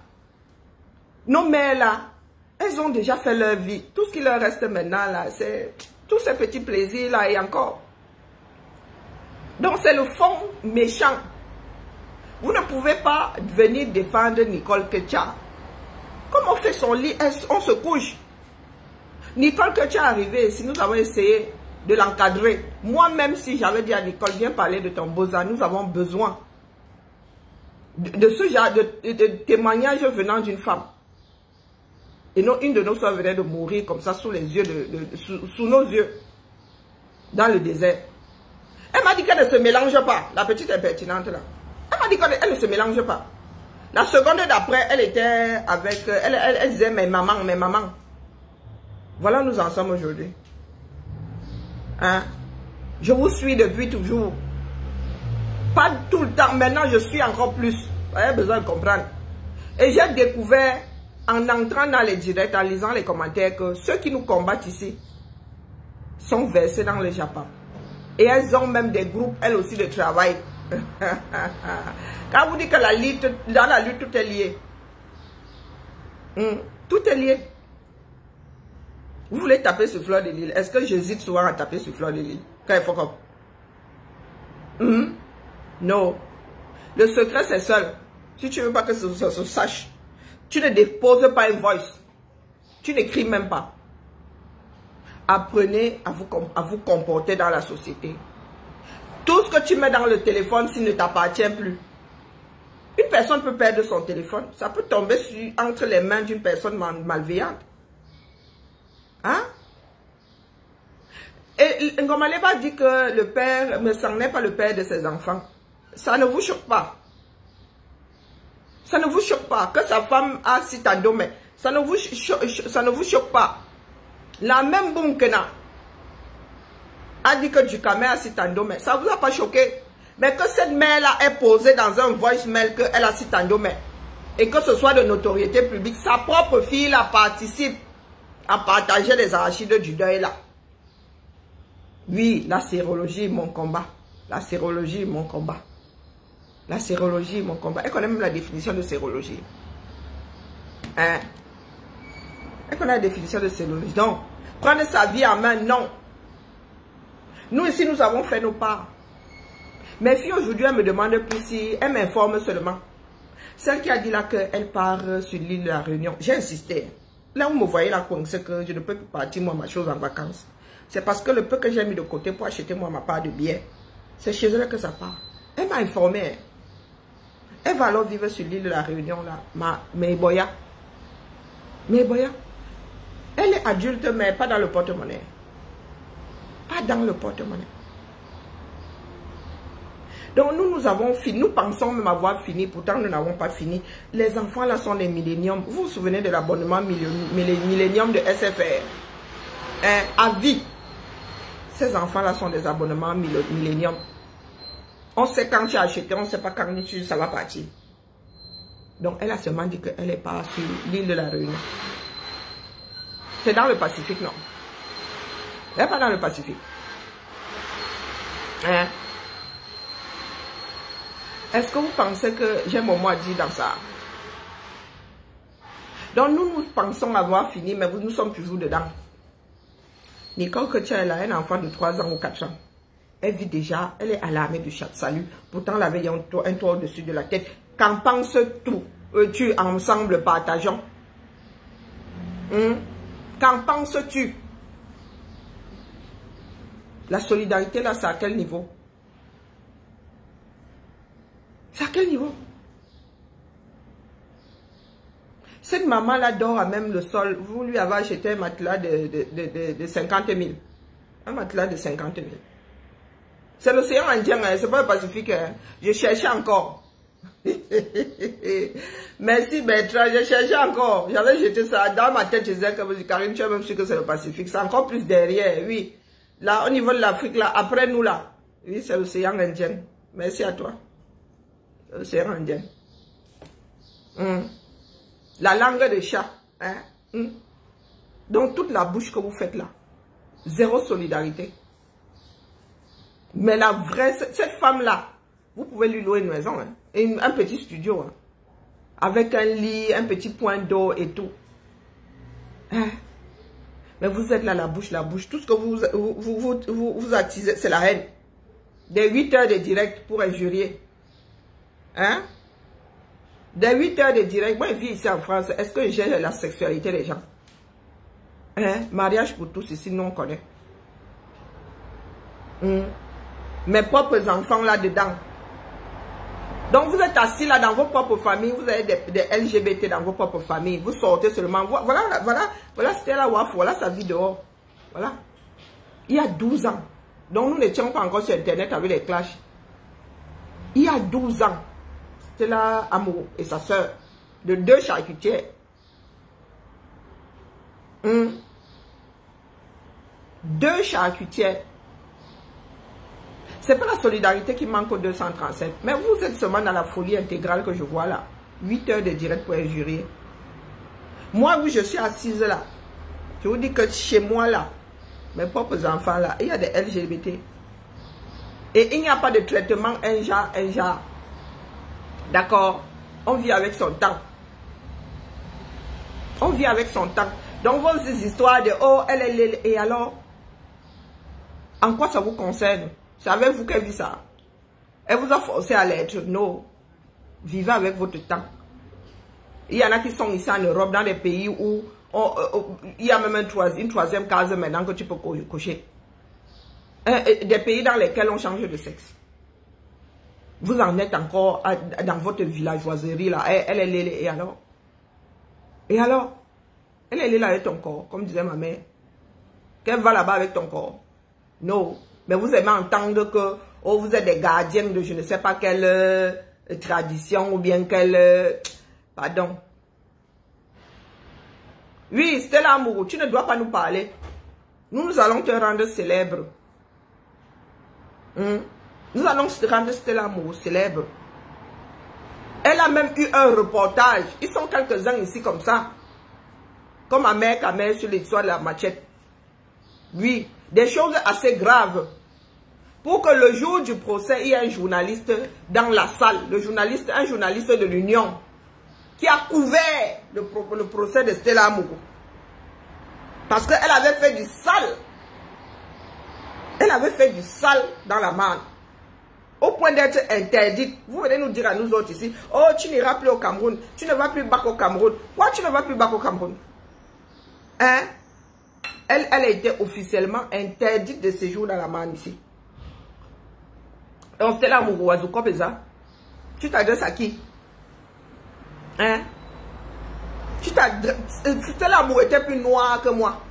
Nos mères là, elles ont déjà fait leur vie. Tout ce qui leur reste maintenant là, c'est tous ces petits plaisirs là et encore. Donc c'est le fond méchant. Vous ne pouvez pas venir défendre Nicole Ketcha. Comme on fait son lit, on se couche. Nicole Ketcha est arrivée, si nous avons essayé de l'encadrer. Moi-même, si j'avais dit à Nicole, viens parler de ton beau-âge, nous avons besoin de ce genre de témoignage venant d'une femme. Et non, une de nos soeurs venait de mourir comme ça sous les yeux, sous nos yeux, dans le désert. Elle m'a dit qu'elle ne se mélange pas, la petite impertinente là. Elle m'a dit qu'elle ne se mélange pas. La seconde d'après, elle était avec, elle disait mes mamans. Voilà, nous en sommes aujourd'hui. Hein? Je vous suis depuis toujours. Pas tout le temps, maintenant je suis encore plus. Vous avez besoin de comprendre. Et j'ai découvert, en entrant dans les directs, en lisant les commentaires, que ceux qui nous combattent ici sont versés dans le Japon. Et elles ont même des groupes, elles aussi, de travail. Quand vous dites que dans la lutte, tout est lié. Tout est lié. Vous voulez taper sur Fleur de Lys? Est-ce que j'hésite souvent à taper sur Fleur de Lys? Quand il faut comme... Non. Le secret, c'est seul. Si tu ne veux pas que ça se sache, tu ne déposes pas une voice. Tu n'écris même pas. Apprenez à vous comporter dans la société. Tout ce que tu mets dans le téléphone, s'il ne t'appartient plus. Une personne peut perdre son téléphone. Ça peut tomber entre les mains d'une personne malveillante. Hein? Et Ngomaleba dit que le père, mais ça n'est pas le père de ses enfants. Ça ne vous choque pas. Ça ne vous choque pas. Que sa femme a Sitandome. Ça ne vous choque pas. La même Bunkena a dit que Dukame a Sitandome. Ça ne vous a pas choqué. Mais que cette mère-là est posée dans un voicemail qu'elle a Sitandome. Et que ce soit de notoriété publique. Sa propre fille la participe à partager les arachides du deuil là. Oui, la sérologie, mon combat. La sérologie, mon combat. La sérologie, mon combat. Elle connaît même la définition de sérologie. Hein? Elle connaît la définition de sérologie. Donc, prendre sa vie en main, non. Nous ici, nous avons fait nos parts. Mes filles aujourd'hui, elles me demandent plus si elles m'informent seulement. Celle qui a dit là qu'elle part sur l'île de la Réunion, j'ai insisté. Là, vous me voyez là, c'est que je ne peux plus partir, moi, ma chose en vacances. C'est parce que le peu que j'ai mis de côté pour acheter, moi, ma part de billets, c'est chez elle que ça part. Elle m'a informé. Elle va alors vivre sur l'île de la Réunion, là. Mais Boya. Elle est adulte, mais pas dans le porte-monnaie. Pas dans le porte-monnaie. Donc nous avons fini, nous pensons même avoir fini, pourtant nous n'avons pas fini. Les enfants là sont des milléniums. Vous vous souvenez de l'abonnement millénium de SFR? Hein, à vie. Ces enfants là sont des abonnements milléniums. On sait quand tu as acheté, on ne sait pas quand ça va partir. Donc elle a seulement dit qu'elle n'est pas sur l'île de la Réunion. C'est dans le Pacifique, non? Elle n'est pas dans le Pacifique. Hein? Est-ce que vous pensez que j'ai mon mot à dire dans ça? Donc nous pensons avoir fini, mais nous sommes toujours dedans. Nicole Kotia, elle a un enfant de 3 ans ou 4 ans. Elle vit déjà, elle est alarmée du salut. Pourtant, elle avait un toit au-dessus de la tête. Qu'en penses-tu ensemble, partageons? Qu'en penses-tu? La solidarité, là, c'est à quel niveau? C'est à quel niveau? Cette maman-là dort à même le sol. Vous lui avez acheté un matelas de 50 000. Un matelas de 50 000. C'est l'océan Indien, hein, c'est pas le Pacifique. Hein. Je cherchais encore. Merci Bertrand, je cherchais encore. J'avais jeté ça dans ma tête. Je disais que Karine, tu es même sûr que c'est le Pacifique. C'est encore plus derrière, oui. Là, au niveau de l'Afrique, là, après nous, là. Oui, c'est l'océan Indien. Merci à toi. L'océan Indien. La langue de chat. Hein? Donc, toute la bouche que vous faites là. Zéro solidarité. Mais la vraie, cette femme-là, vous pouvez lui louer une maison, hein, et un petit studio, hein, avec un lit, un petit point d'eau et tout. Hein? Mais vous êtes là, la bouche. Tout ce que vous attisez, c'est la haine. Des 8 heures de direct pour injurier. Hein? Des 8 heures de direct. Moi, je vis ici en France. Est-ce que j'ai la sexualité des gens? Hein? Mariage pour tous, ici, nous on connaît. Mes propres enfants là-dedans. Donc vous êtes assis là dans vos propres familles, vous avez des LGBT dans vos propres familles, vous sortez seulement, voilà Stella Waf, voilà sa vie dehors. Voilà. Il y a 12 ans. Donc nous n'étions pas encore sur Internet avec les clashs. Il y a 12 ans, Stella Amour et sa soeur, de 2 charcutières. 2 charcutières. C'est pas la solidarité qui manque au 237. Mais vous êtes seulement dans la folie intégrale que je vois là. 8 heures de direct pour injurier. Moi, oui, je suis assise là. Je vous dis que chez moi là, mes propres enfants là, il y a des LGBT. Et il n'y a pas de traitement un genre. D'accord? On vit avec son temps. On vit avec son temps. Donc, vos histoires de oh, elle, et alors? En quoi ça vous concerne? Savez-vous qu'elle vit ça? Elle vous a forcé à l'être? Non. Vivez avec votre temps. Il y en a qui sont ici en Europe, dans des pays où il y a même une troisième case maintenant que tu peux cocher. Des pays dans lesquels on change de sexe. Vous en êtes encore dans votre villageoiserie là. Elle est et alors? Et alors? Elle est là avec ton corps, comme disait ma mère. Qu'elle va là-bas avec ton corps. Non. Mais vous aimez entendre que oh, vous êtes des gardiens de je ne sais pas quelle tradition ou bien quelle... pardon. Oui, Stella Amourou, tu ne dois pas nous parler. Nous allons te rendre célèbre. Nous allons te rendre Stella Amourou célèbre. Elle a même eu un reportage. Ils sont quelques-uns ici comme ça. Comme ma mère sur l'histoire de la machette. Oui, des choses assez graves. Pour que le jour du procès, il y ait un journaliste dans la salle. Un journaliste de l'Union, qui a couvert le procès de Stella Amourou. Parce qu'elle avait fait du sale. Elle avait fait du sale dans la marne. Au point d'être interdite. Vous venez nous dire à nous autres ici, oh, tu n'iras plus au Cameroun. Tu ne vas plus back au Cameroun. Pourquoi tu ne vas plus back au Cameroun? Hein? Elle a été officiellement interdite de séjour dans la marne ici. Donc, Stella Amourou, tu t'adresses à qui? Hein? Stella Amourou était plus noire que moi.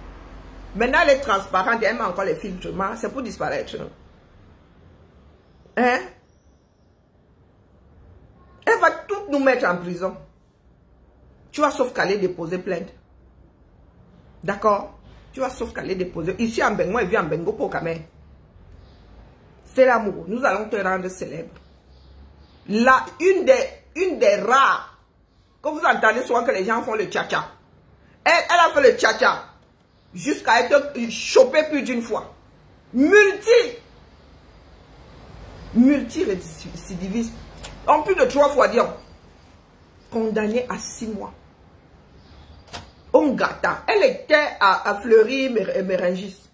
Maintenant, elle est transparente et elle met encore les filtres. C'est pour disparaître. Hein? pas toutes nous mettre en prison. Tu vas sauf qu'aller déposer plainte. D'accord? Tu vas sauf qu'aller déposer. Ici en Bengo, il vient en Bengo pour Kamé. C'est l'amour. Nous allons te rendre célèbre. Là, une des rares que vous entendez souvent que les gens font le tcha-tcha. Elle a fait le tcha-tcha jusqu'à être chopée plus d'une fois. Multi-récidiviste. En plus de 3 fois, dire. Condamnée à 6 mois. Ongata. Elle était à Fleury-Mérengis.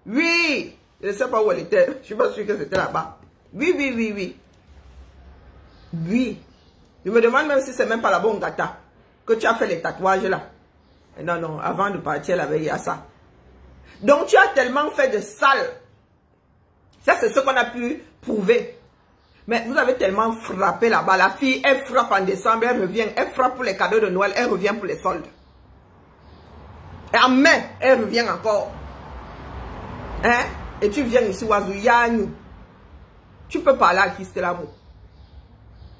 Oui. Je ne sais pas où elle était. Je ne suis pas sûre que c'était là-bas. Oui. Je me demande même si c'est même pas la bonne gata que tu as fait les tatouages là. Non, avant de partir la veille à ça. Donc tu as tellement fait de sale. Ça c'est ce qu'on a pu prouver. Mais vous avez tellement frappé là-bas. La fille, elle frappe en décembre, elle revient. Elle frappe pour les cadeaux de Noël, elle revient pour les soldes. Et en mai, elle revient encore. Hein? Et tu viens ici, Wazouyanou. Tu peux parler à qui c'était l'amour.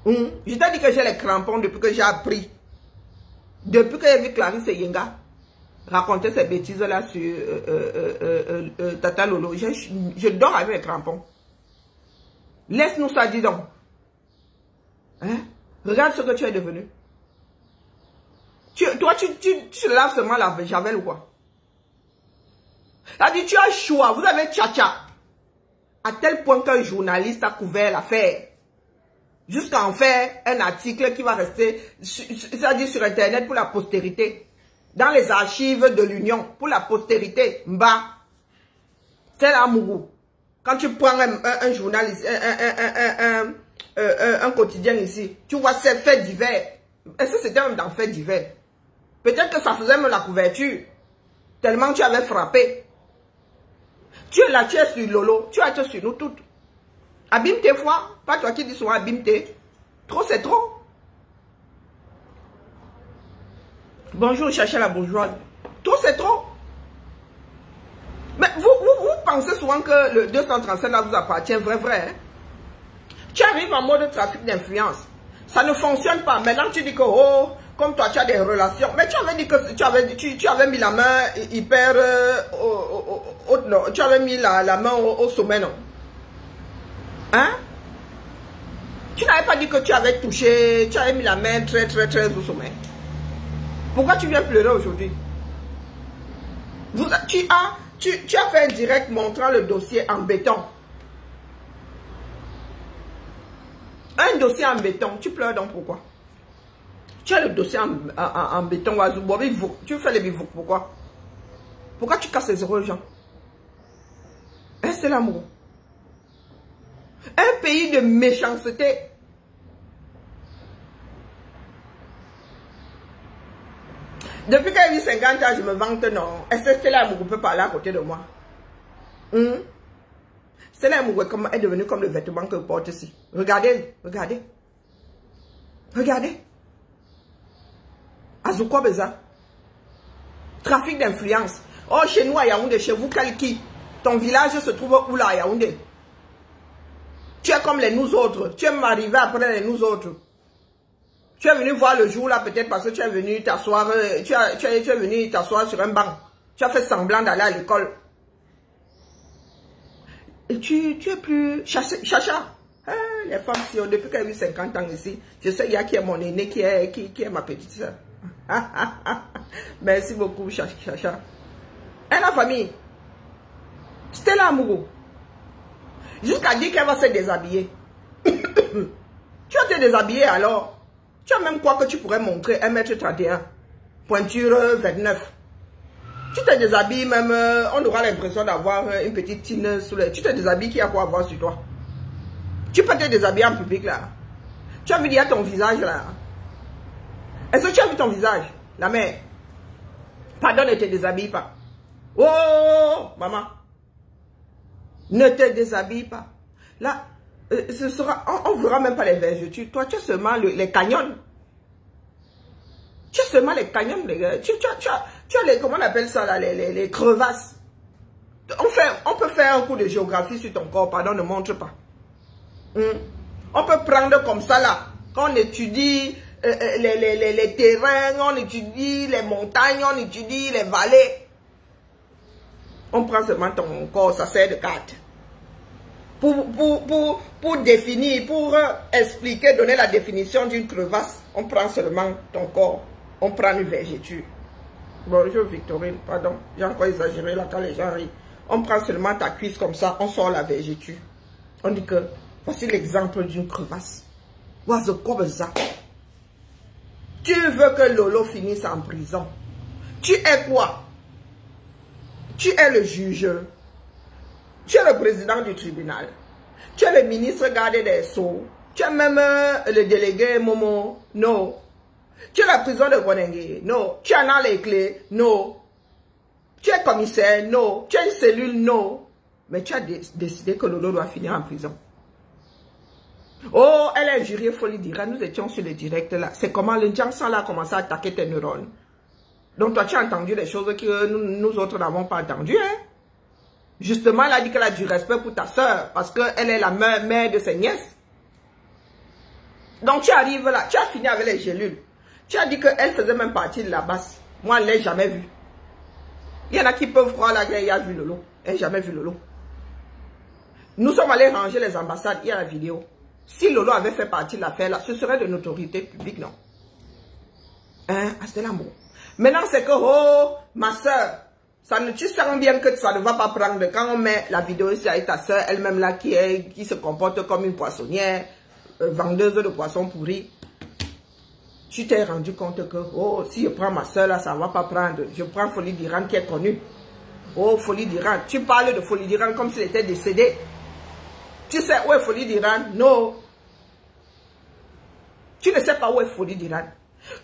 Je t'ai dit que j'ai les crampons depuis que j'ai appris. Depuis que j'ai vu Clarisse et Yenga raconter ces bêtises-là sur Tata Lolo, je dors avec les crampons. Laisse-nous ça, dis donc. Hein? Regarde ce que tu es devenu. Toi, tu laves seulement la javel ou quoi? Elle dit, tu as choix, vous avez tcha-tcha. À tel point qu'un journaliste a couvert l'affaire. Jusqu'à en faire un article qui va rester, c'est-à-dire sur Internet pour la postérité. Dans les archives de l'Union, pour la postérité. Mba. C'est l'amour. Quand tu prends un journal ici, un quotidien ici, tu vois ces faits divers. Est-ce que c'était même dans faits divers? Peut-être que ça faisait même la couverture. Tellement tu avais frappé. Tu es là, tu es sur Lolo, tu es sur nous toutes. Abîme tes fois, pas toi qui dis souvent abîme tes. Trop c'est trop. Bonjour, cherchez la bourgeoise. Trop c'est trop. Mais vous pensez souvent que le 237 là vous appartient, vrai, hein? Tu arrives en mode trafic d'influence. Ça ne fonctionne pas. Maintenant tu dis que, oh, comme toi tu as des relations. Mais tu avais dit que tu avais mis la main hyper... non, tu avais mis la main au sommet, non? Hein? Tu n'avais pas dit que tu avais touché, tu avais mis la main très au sommet. Pourquoi tu viens pleurer aujourd'hui? Tu as fait un direct montrant le dossier en béton. Un dossier en béton, tu pleures donc pourquoi? Tu as le dossier en béton, tu fais les bivoucs, pourquoi? Pourquoi tu casses les euros aux gens? Hein, c'est l'amour. Un pays de méchanceté. Depuis qu'elle a eu 50 ans, je me vante, non. Est-ce que Stella Amougou peut parler à côté de moi? Stella Amougou est devenue comme le vêtement que je porte ici. Regardez. Azoukwa Beza. Trafic d'influence. Oh, chez nous à Yaoundé, chez vous, Kalki. Ton village se trouve où là à Yaoundé? Tu es comme les nous autres. Tu es arrivé après les nous autres. Tu es venu voir le jour là peut-être parce que tu es venu t'asseoir. Tu es venu t'asseoir sur un banc. Tu as fait semblant d'aller à l'école. Et tu es plus... Chacha. Ah, les femmes, si on, depuis qu'elle a eu 50 ans ici, je sais il y a qui est mon aîné, qui est ma petite soeur. Merci beaucoup, Chacha. Et la famille. C'était là, Amougou. Jusqu'à dire qu'elle va se déshabiller. Tu vas te déshabiller alors. Tu as même quoi que tu pourrais montrer 1m31. Pointure 29. Tu te déshabilles même, on aura l'impression d'avoir une petite tine sous les... Tu te déshabilles, qui a quoi avoir sur toi? Tu peux te déshabiller en public là. Tu as vu, il y a ton visage là. Est-ce que tu as vu ton visage? La mère. Pardon, ne te déshabille pas. Oh, maman. Ne te déshabille pas. Là, ce sera, on ne verra même pas les vergetures. Toi, tu as seulement les canyons. Tu as seulement les canyons. Tu as les, comment on appelle ça là, les crevasses. On peut faire un cours de géographie sur ton corps. Pardon, ne montre pas. On peut prendre comme ça là. quand on étudie les terrains, on étudie les montagnes, on étudie les vallées. On prend seulement ton corps, ça sert de carte. Pour définir, pour expliquer, donner la définition d'une crevasse, on prend seulement ton corps, on prend une vergeture. Bonjour Victorine, pardon, j'ai encore exagéré là quand les gens rient. On prend seulement ta cuisse comme ça, on sort la vergeture. On dit que voici l'exemple d'une crevasse. Voici comme ça. Tu veux que Lolo finisse en prison. Tu es quoi? Tu es le juge. Tu es le président du tribunal. Tu es le ministre gardé des Sceaux. Tu es même le délégué Momo. Non. Tu es la prison de Gwenengue. Non. Tu en as les clés. Non. Tu es commissaire. Non. Tu es une cellule. Non. Mais tu as décidé que Lolo doit finir en prison. Oh, elle est injuriée, Folie Dira. Nous étions sur le direct là. C'est comment le Jansan là a commencé à attaquer tes neurones. Donc toi, tu as entendu des choses que nous autres n'avons pas entendues. Hein? Justement, elle a dit qu'elle a du respect pour ta soeur. Parce qu'elle est la mère de ses nièces. Donc tu arrives là. Tu as fini avec les gélules. Tu as dit qu'elle faisait même partie de la basse. Moi, je ne l'ai jamais vue. Il y en a qui peuvent croire là qu'elle a vu Lolo. Elle n'a jamais vu Lolo. Nous sommes allés ranger les ambassades. Il y a la vidéo. Si Lolo avait fait partie de l'affaire là, ce serait de notoriété publique, non? Hein? C'était l'amour. Maintenant, c'est que, oh, ma soeur, tu sens bien que ça ne va pas prendre. Quand on met la vidéo ici avec ta soeur, elle-même là, qui se comporte comme une poissonnière, vendeuse de poissons pourris, tu t'es rendu compte que, oh, si je prends ma soeur là, ça ne va pas prendre. Je prends Folie d'Iran qui est connue. Oh, Folie d'Iran. Tu parles de Folie d'Iran comme s'il était décédé. Tu sais où est Folie d'Iran? Non. Tu ne sais pas où est Folie d'Iran.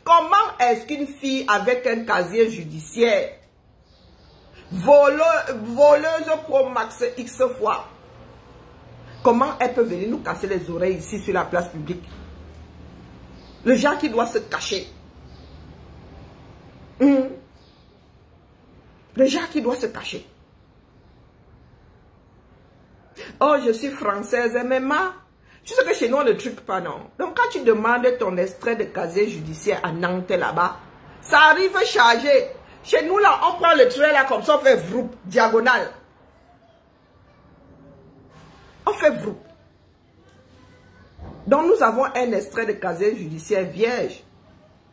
Comment est-ce qu'une fille avec un casier judiciaire, voleuse pro max X fois, comment elle peut venir nous casser les oreilles ici sur la place publique? Le genre qui doit se cacher. Le genre qui doit se cacher. Oh, je suis française, mais tu sais que chez nous, on ne truque pas, non? Donc, quand tu demandes ton extrait de casier judiciaire à Nantes, là-bas, ça arrive chargé. Chez nous, là, on prend le trait, là, comme ça, on fait vroup, diagonale. On fait vroup. Donc, nous avons un extrait de casier judiciaire vierge.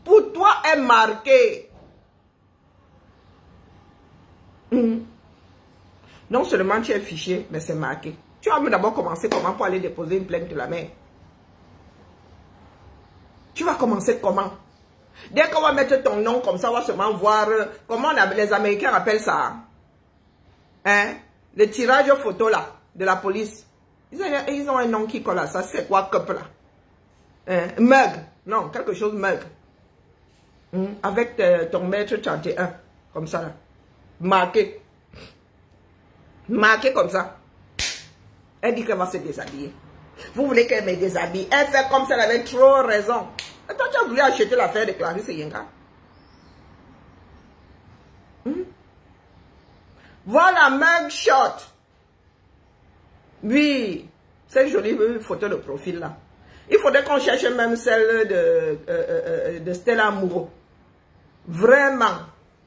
Pour toi, est marqué. Non seulement tu es fiché, mais c'est marqué. Tu vas d'abord commencer comment pour aller déposer une plainte de la mère. Tu vas commencer comment? Dès qu'on va mettre ton nom comme ça, on va seulement voir comment les Américains appellent ça. Hein? Le tirage photo là, de la police. Ils ont un nom qui colle à ça. C'est quoi cup là? Hein? Mug. Non, quelque chose mug. Avec ton mètre 31. Comme ça là. Marqué. Marqué comme ça. Elle dit qu'elle va se déshabiller. Vous voulez qu'elle me déshabille? Elle fait comme si elle avait trop raison. Et toi, tu as voulu acheter l'affaire de Clarisse Yenga. Voilà, mugshot. Oui, cette jolie photo de profil là. Il faudrait qu'on cherche même celle de Stella Moreau. Vraiment.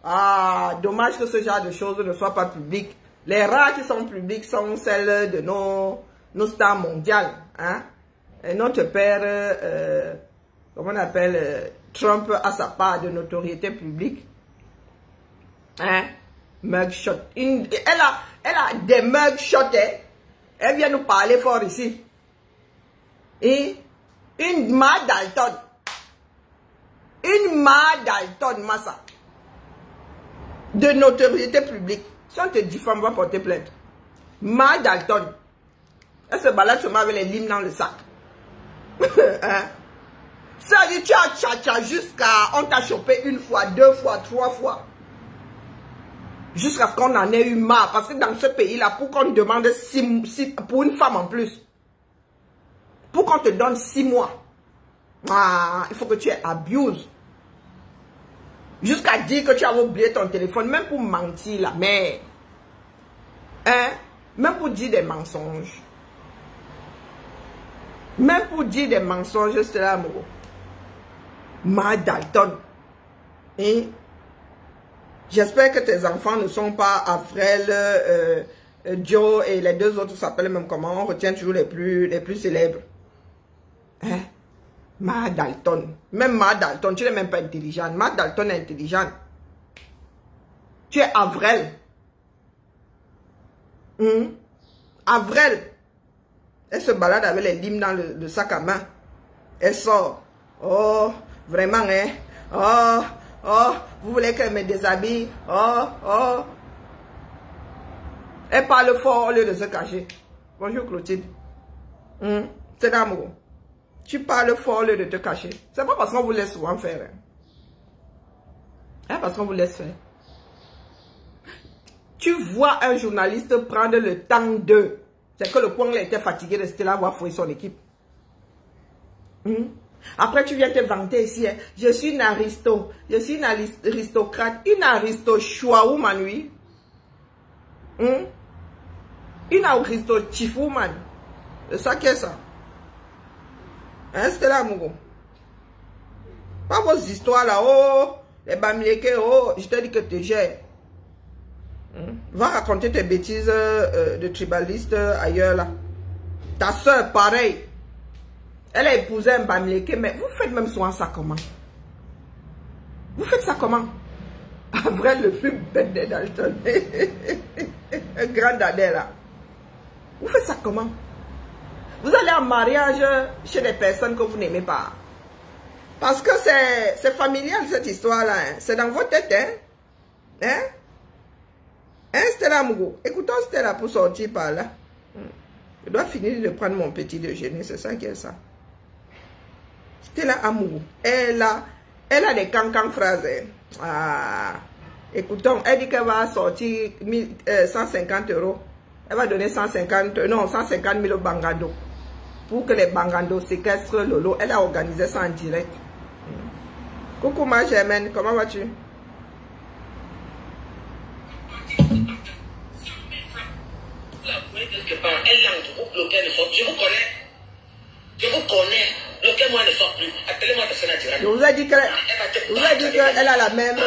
Ah, dommage que ce genre de choses ne soit pas public. Les rares qui sont publics sont celles de nos stars mondiales. Hein? Et notre père, comment on appelle, Trump a sa part de notoriété publique. Hein? Mugshot. Elle a des mugshots. Hein? Elle vient nous parler fort ici. Et une Ma Dalton. Une Ma Dalton, Massa. De notoriété publique. Si on te diffame, on va porter plainte. Ma Dalton. Elle se balade seulement avec les limes dans le sac. Hein? Ça dit, tu as tcha-tcha jusqu'à... On t'a chopé une fois, deux fois, trois fois. Jusqu'à ce qu'on en ait eu marre. Parce que dans ce pays-là, pour qu'on te demande pour une femme en plus, pour qu'on te donne 6 mois, il faut que tu aies abuse. Jusqu'à dire que tu as oublié ton téléphone, même pour mentir là, mais... Hein? Même pour dire des mensonges. Même pour dire des mensonges, c'est là, amoureux. Ma Dalton. Et j'espère que tes enfants ne sont pas Avril, Joe et les deux autres s'appellent même comment. On retient toujours les plus célèbres. Hein? Ma Dalton. Même Ma Dalton, tu n'es même pas intelligente. Ma Dalton est intelligente. Tu es Avril. Avril. Elle se balade avec les limes dans le sac à main. Elle sort. Oh, vraiment, hein? Oh, oh, vous voulez qu'elle me déshabille? Oh, oh. Elle parle fort au lieu de se cacher. Bonjour Clotilde. C'est d'amour. Tu parles fort au lieu de te cacher. C'est pas parce qu'on vous laisse souvent faire. Hein? Parce qu'on vous laisse faire. Tu vois un journaliste prendre le temps de... C'est que le point était fatigué de rester là voir fouiller son équipe. Après, tu viens te vanter ici. Hein. Je suis une aristo. Je suis une aristocrate. Une aristo-chouaouman, oui. Une aristo-chifouman. C'est ça qui est ça. Hein, c'était là, mon gars. Pas vos histoires là. Oh, les bamileke. Oh, je te dis que tu gères. Va raconter tes bêtises de tribaliste ailleurs là. Ta soeur, pareil. Elle a épousé un bamileke, mais vous faites même souvent ça comment? Vous faites ça comment? Après le plus bête des Dalton. Un grand dadais là. Vous faites ça comment? Vous allez en mariage chez des personnes que vous n'aimez pas. Parce que c'est familial cette histoire là. Hein? C'est dans votre tête. Hein? Hein? Hein, Stella Mougo? Écoutons Stella pour sortir par là. Je dois finir de prendre mon petit déjeuner, c'est ça qui est ça. Stella Amourou, elle a des cancans phrases. Ah, écoutons, elle dit qu'elle va sortir 150 €. Elle va donner 150 000 au Bangando. Pour que les Bangando séquestrent Lolo. Elle a organisé ça en direct. Coucou ma Germaine, comment vas-tu? Elle lance pour bloquer le sort. Je vous connais. Je vous connais. Bloquez moi ne sort plus. Appelez-moi personne naturelle. Je vous ai dit qu'elle a la même.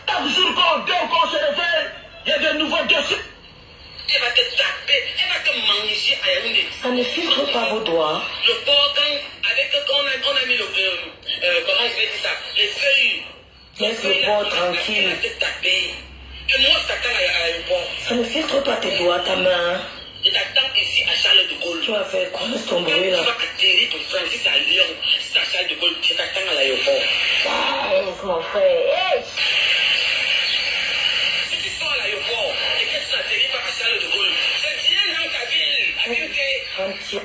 Chaque jour qu'on se réveille, il y a de nouveaux dossiers. Elle va te taper, elle va te manger à Yaoundé. Ça ne filtre pas vos doigts. Le porc, on a mis le. Comment je vais dire ça? Les feuilles. Laisse le porc tranquille. Elle va te taper. Et moi, je t'attends à l'aéroport. Ça ne filtre pas tes doigts, ta main. Je t'attends ici à Charles de Gaulle. Tu vas faire quoi ton bruit là? Tu vas atterrir ton frère, si c'est à Lyon, si c'est à Charles de Gaulle, je t'attends à l'aéroport. Ah, mon frère. Hey. Si tu sors à l'aéroport et que tu n'atterris pas à Charles de Gaulle, je viens dans ta ville. Je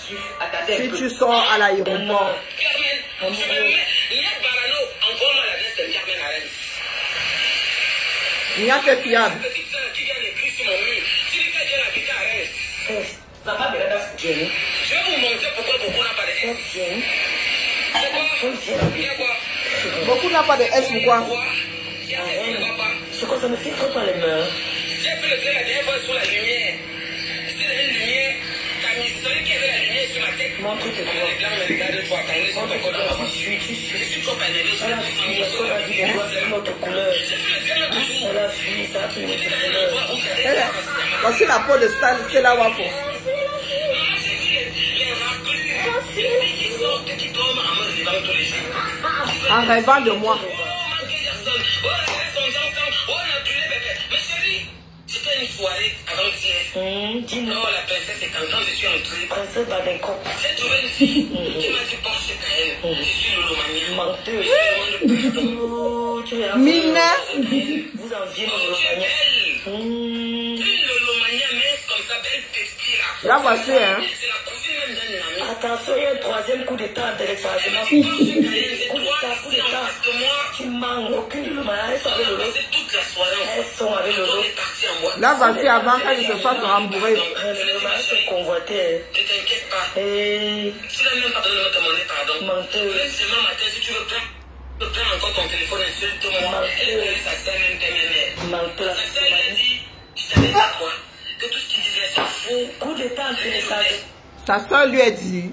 suis à ta tête. Si tu sors à l'aéroport. Carmen, je vais mettre Barano encore mal à l'adresse de Carmen Arène. Il y a que fiable. Petite soeur qui vient d'écrire sur mon mur. Si le gars vient habiter à Arène. Ça va bien dans Je vais vous montrer pourquoi beaucoup n'a pas de S. C'est quoi? Il y a quoi? Beaucoup n'a pas de S, pourquoi? C'est quoi, ça ne filtre pas les mains? J'ai fait le trait la dernière fois sur la lumière. C'était une lumière. Celui qui avait la lumière sur la tête. Montre tes doigts. Les blancs me regardent, toi, attendez, c'est ton code. Je suis trop énervé. Elle a fui, parce qu'on a dit des doigts de notre couleur. Elle a fui, ça a pris notre couleur. Voici la peau de Stan, c'est la Wafo. En rêvant de moi. C'était une soirée avant-hier. Dis-nous. Non, la princesse est contente, je suis entrée. Princesse Badinko. J'ai trouvé une fille qui m'a dit Porsche Cayenne. Je suis Lolomania. Menteuse. Tu es Mina. Vous enviez nos Lolomania. Une Lolomania mince comme ça, belle pestie là. Là, voici, hein. C'est la cousine même d'un ami. Attention, il y a un troisième coup d'état de l'explosion. Coup d'état. Tu manques aucune Lolomania. Elles sont avec Lolo. C'est toute la soirée. Elles sont avec Lolo. On est parti en boîte. Là, voici avant qu'elle se fasse rembourrer. Lolomania se convoitait. Ne t'inquiète pas. Et Tu n'as même pas besoin de me demander pardon. menteuse. Même demain matin, si tu veux prendre encore ton téléphone, insulte-moi. Elle connaît sa sœur, même tes mémères. Menteuse. Sa sœur lui a dit, je t'avais dit à toi, que tout ce qu'il disait, c'est faux. Coup d'état de l'explosion. Sa soeur lui a dit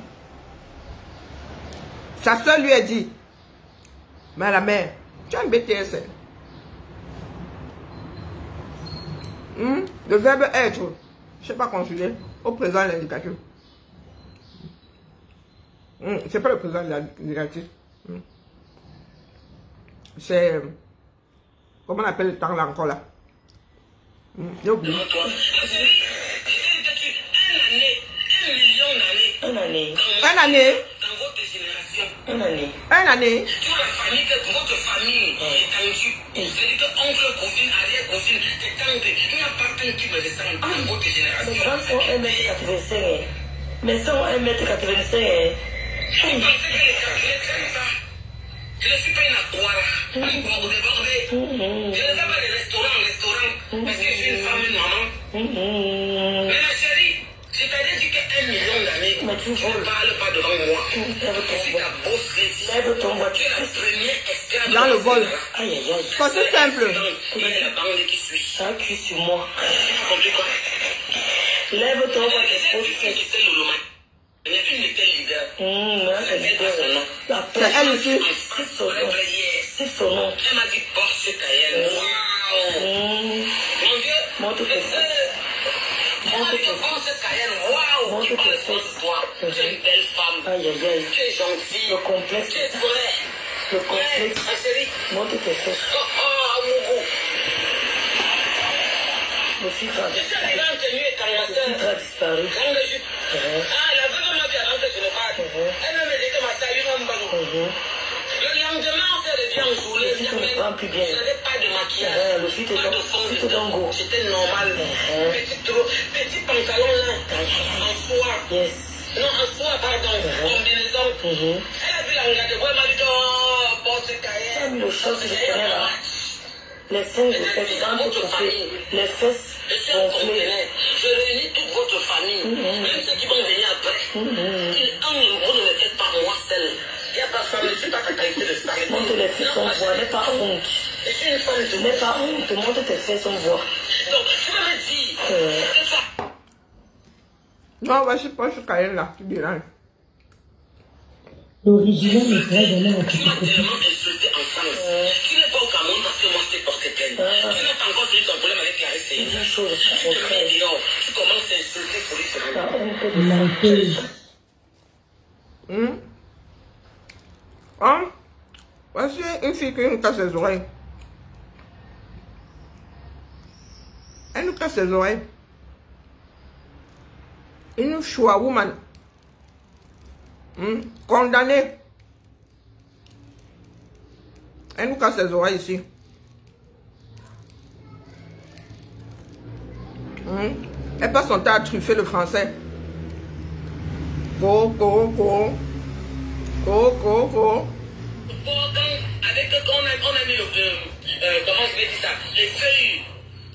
Sa soeur lui a dit, mais la mère, tu as un BTS. Le verbe être, je ne sais pas conjuguer, au présent de l'indicatif. C'est pas le présent de l'indicatif. C'est, comment on appelle le temps là encore là? J'ai oublié. Un année. Un année. Dans votre génération. Un année. Un année. Toute la famille, que votre famille est tendue. C'est-à-dire que oncle, cousine, arrière-cousine, tes tantes, il n'y a pas tant qui me descendent dans votre Mes génération. grands sont 1m85. Mes soeurs ont 1m85. Vous pensez que les Catholiques, c'est ça? Je ne suis pas une aquara. Débordé. Je ne sais pas les restaurants. Parce que je suis une femme, une maman. Mais ma chérie, je t'avais dit que 1 million d'années, Mais tu tu ne voles. parles pas devant moi. Lève Je suis ton ta voile. bosse régie. Lève ton voile. Tu es la première esclave. Dans le vol. Aïe, aïe, aïe. Quand c'est simple. Il y a la bande qui suit. Ça a cuit sur moi. Tu comprends quoi? Lève ton voile. J'ai vu qui c'est Loloma. Il y a une était leader. Mais là, c'est Elle leader. a son nom. La C'est elle aussi. C'est son nom. C'est son nom. Elle m'a dit Porsche Cayenne. Waouh! Mon Dieu! Montre tes fesses. Elle m'a dit que Porsche Cayenne. Waouh! Montre Tu tes parles de fesses. toi. Tu es une belle femme. Aïe, aïe, aïe. Tu es gentille. Le complexe. Tu es vraie. Le Ouais, complexe. ma chérie. Montre tes fesses. Oh, Amourou. Le filtre a Je suis arrivé en tenue et Le caractère. filtre a disparu. Grande jupe. Ah, la veuve m'a dit avant que je ne parte. Elle m'a dit que ma salut va me battre. Le lendemain, on fait le bien en journée. Le filtre ne prend plus bien. Je n'avais pas de maquillage. Le filtre Pas de fond est d'ango. C'était normal. Petit pantalon là. En soie. Yes. Non, en soie, pardon. Combinaison. Elle a vu la regarder. Elle m'a dit, oh, Porsche Tu as Cayenne. mis le short que je connais là. Les seins, je fais grand pour chauffer. Les fesses Je suis un gonflées. conteneur. Je réunis toute votre famille. Même ceux qui vont venir après. Un numéro ne me faites pas moi seul. Il n'y a pas femme, je ne suis pas ta qualité de ça. Montre les fesses, on voit. N'aie pas honte. Je suis une femme de N'aie pas honte. Montre tes fesses, on voit. Donc, tu vas me dire. que ça- Non, bah, je sais pas, je suis Cayenne là, tu diras. L'original n'est pas vraiment la Tu m'as photocopie. tellement insulté en France. Tu n'es pas au Cameroun parce que moi je t'ai porté plainte. Tu n'as pas encore fini ton problème avec Clarisse. Tu dis chose Tu te mets contraire. dehors. Tu commences à insulter pour lui. T'as honte de La ça. paix. Hein? Voici une fille qui nous casse les oreilles. Elle nous casse les oreilles. Une choix woman. Condamnée. Elle nous casse les oreilles ici. Elle passe son temps à truffer le français. Go, go, go. Go, go, go. Avec on a mis le. Comment je vais dire ça? Les feuilles.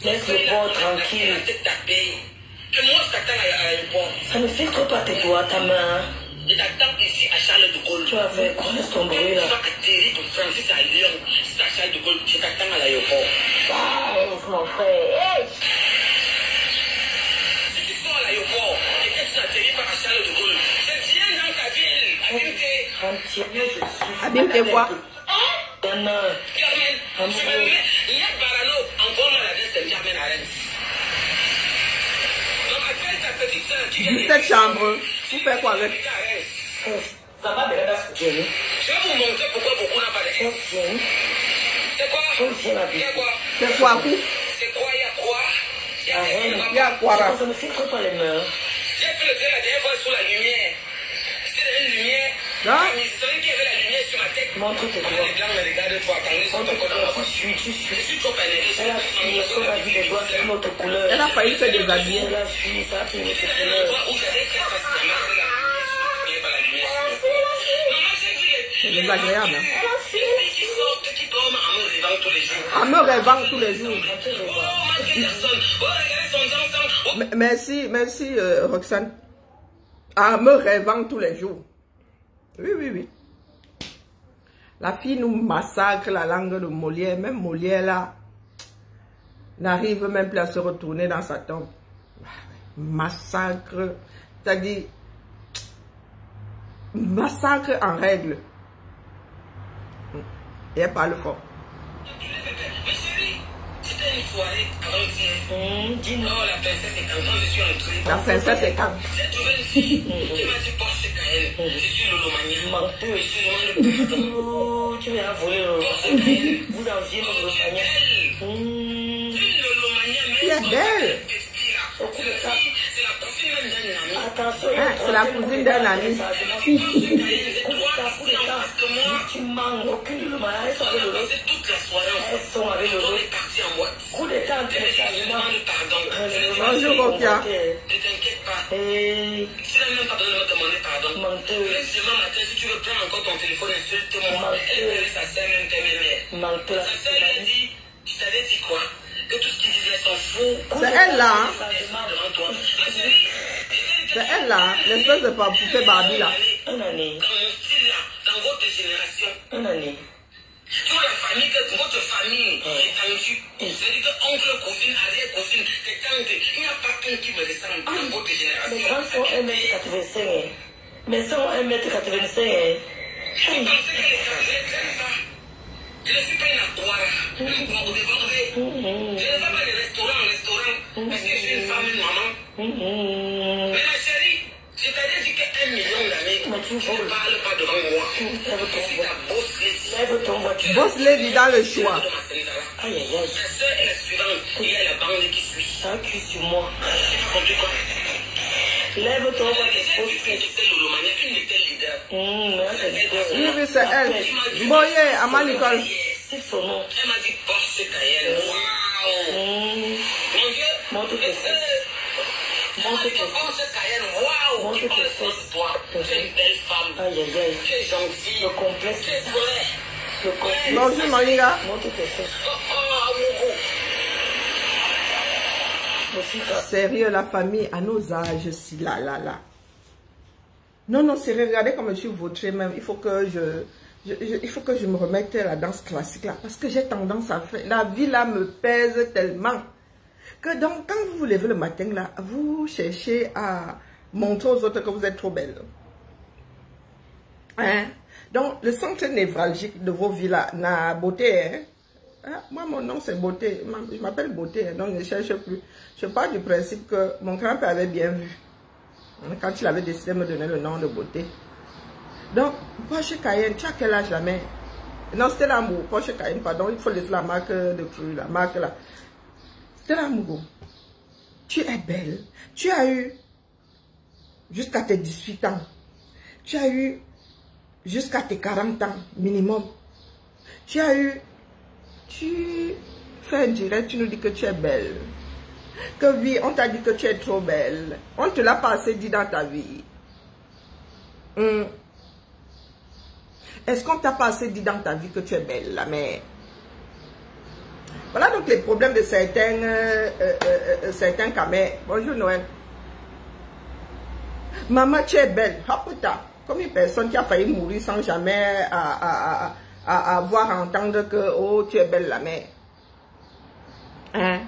Laisse le bord tranquille. La tête tapée. Et moi je t'attends à l'aéroport. Ça ne filtre pas tes doigts, ta main. Je t'attends ici à Charles de Gaulle. Tu vas faire quoi? Laisse ton bruit là. Tu vas atterrir de Francis à Lyon. C'est à Charles de Gaulle. Je t'attends à l'aéroport. Mon frère. Si tu sors à l'aéroport et que tu n'atterris pas à Charles de Gaulle, je viens dans ta ville. Abîme tes voix. Carmen, tu me mets. Il y a Barano, encore mal à Saint-Germain à Rennes. Donc appelle ta petite soeur qui vient. 17 chambres. Tu fais quoi avec? Ça va de la Jenny. Je vais vous montrer pourquoi beaucoup n'a pas de haine. C'est quoi? Il y a quoi? C'est quoi, coup? C'est quoi? Il y a quoi? Il y a quoi là? Ça ne filtre pas les mains. J'ai fait le dire la dernière fois sous la lumière. C'était une lumière. Hein? C'est celui qui avait la lumière sur ma tête. Montre tes Quand doigts. les blancs me regardent, toi, quand ils sont encore dans la Tu poche. suis, tu Je suis. suis trop énervé. Elle a fui, est-ce qu'on a vu les doigts d'une autre couleur? Elle a failli se déshabiller. Elle a fui, ça a fini C'est cette un couleur. endroit où j'avais fait facilement la lumière sur il n'y a pas la lumière sur le corps. Maman, j'ai vu C'est désagréable. Hein? les filles qui sortent, qui dorment en me rêvant tous les jours. En me rêvant tous les jours. Oh, Michael Jackson. Oh, regardez son enfant. Oh, Merci, Roxane. En me rêvant tous les jours. Oui, oui, oui. La fille nous massacre la langue de Molière. Même Molière, là, n'arrive même plus à se retourner dans sa tombe. Massacre. C'est-à-dire, massacre en règle. Et elle parle fort. Mais chérie, c'était une soirée avant-hier. Dis-moi, la princesse est quand je suis entrée. La princesse est quand? J'ai trouvé une fille qui m'a dit Porsche Cayenne. Je suis Lolo Mania. Je demande pardon. Tu m'as volé Lolo. Vous enviez Lolo Mania. Lolo Mania, Tu es belle. c'est la cousine même d'un ami. Attention, C'est la cousine d'un ami. Tu manques aucune Lolo Mania. Elles sont avec Lolo. C'est toute la soirée. Elles sont avec On Lolo. est parti en boîte. Coup d'état en Je demande pardon. Bonjour, Rokia. Ne t'inquiète pas. Tu n'as même pas besoin de me demander pardon. Même demain matin, si tu veux prendre encore ton téléphone, insulte-moi. Elle verrait sa sœur, même t'aimer. Sa sœur, elle a dit, je t'avais dit quoi? Que tout ce qu'ils disaient sont fous. C'est elle là. Hein? Devant toi. Ma chérie, C'est elle là. L'espèce de poupée Barbie là. Une année. dans mon style là, dans votre génération, Une année. toute la famille, que votre famille est tendue. C'est-à-dire que oncle, cousine, arrière-cousine, tes tantes, il n'y a pas un qui me ressemble dans votre Les génération. grands sont 1m85. Mais sont 1m85. Je pensais que les Français aiment ça. Je ne suis pas une aquara. Je ne suis pas les restaurants, parce que je suis une femme, une maman. Mais ma chérie, je t'avais dit que 1 million d'années, tu ne parles pas devant moi. Je suis ta boss lady. Lève ton voiture. Boss lady dans le choix. Aïe aïe aïe. Ta soeur est la suivante. Il y a la bande qui suit. Ça a cuit sur moi. Tu as compris quoi? Lève ton Elle a voiture. déjà vu que j'étais Lolo Mania, une était leader. Mais c'est leader. Oui, oui, c'est elle. Boye, Ama Nicole. C'est son nom. Elle m'a dit Porsche Cayenne. Waouh! Mon Dieu! Montre tes fesses. Elle m'a dit que Porsche Cayenne. Waouh! Qui parle fort de toi? Tu es une belle femme. Aïe aïe aïe. Tu es gentille. Le complexe. Tu es vraie. Le complexe. Bonjour, Monica. Montre tes fesses. Oh, amoureux. Aussi ça. Sérieux, la famille, à nos âges, si là. Non, non, sérieux, regardez comme je suis vautrée même. Il faut que je me remette à la danse classique là. Parce que j'ai tendance à faire. La vie là me pèse tellement. Que donc, quand vous vous levez le matin là, vous cherchez à montrer aux autres que vous êtes trop belle. Hein? Donc, le centre névralgique de vos vies là, n'a beauté, hein? Moi, mon nom, c'est Beauté. Je m'appelle Beauté, donc je ne cherche plus. Je pars du principe que mon grand-père avait bien vu quand il avait décidé de me donner le nom de Beauté. Donc, Porsche Cayenne, tu as quel âge la mère? Non, c'était l'amour. Porsche Cayenne, pardon, il faut laisser la marque de cru, la marque là. C'était l'amour. Tu es belle. Tu as eu jusqu'à tes 18 ans. Tu as eu jusqu'à tes 40 ans minimum. Tu as eu... Tu fais un direct, tu nous dis que tu es belle. Que oui, on t'a dit que tu es trop belle. On te l'a pas assez dit dans ta vie. Est-ce qu'on t'a pas assez dit dans ta vie que tu es belle, la mère? Voilà donc les problèmes de certains camés. Bonjour Noël. Maman, tu es belle. Oh putain, comme une personne qui a failli mourir sans jamais avoir à entendre que, oh, tu es belle la mère. Hein?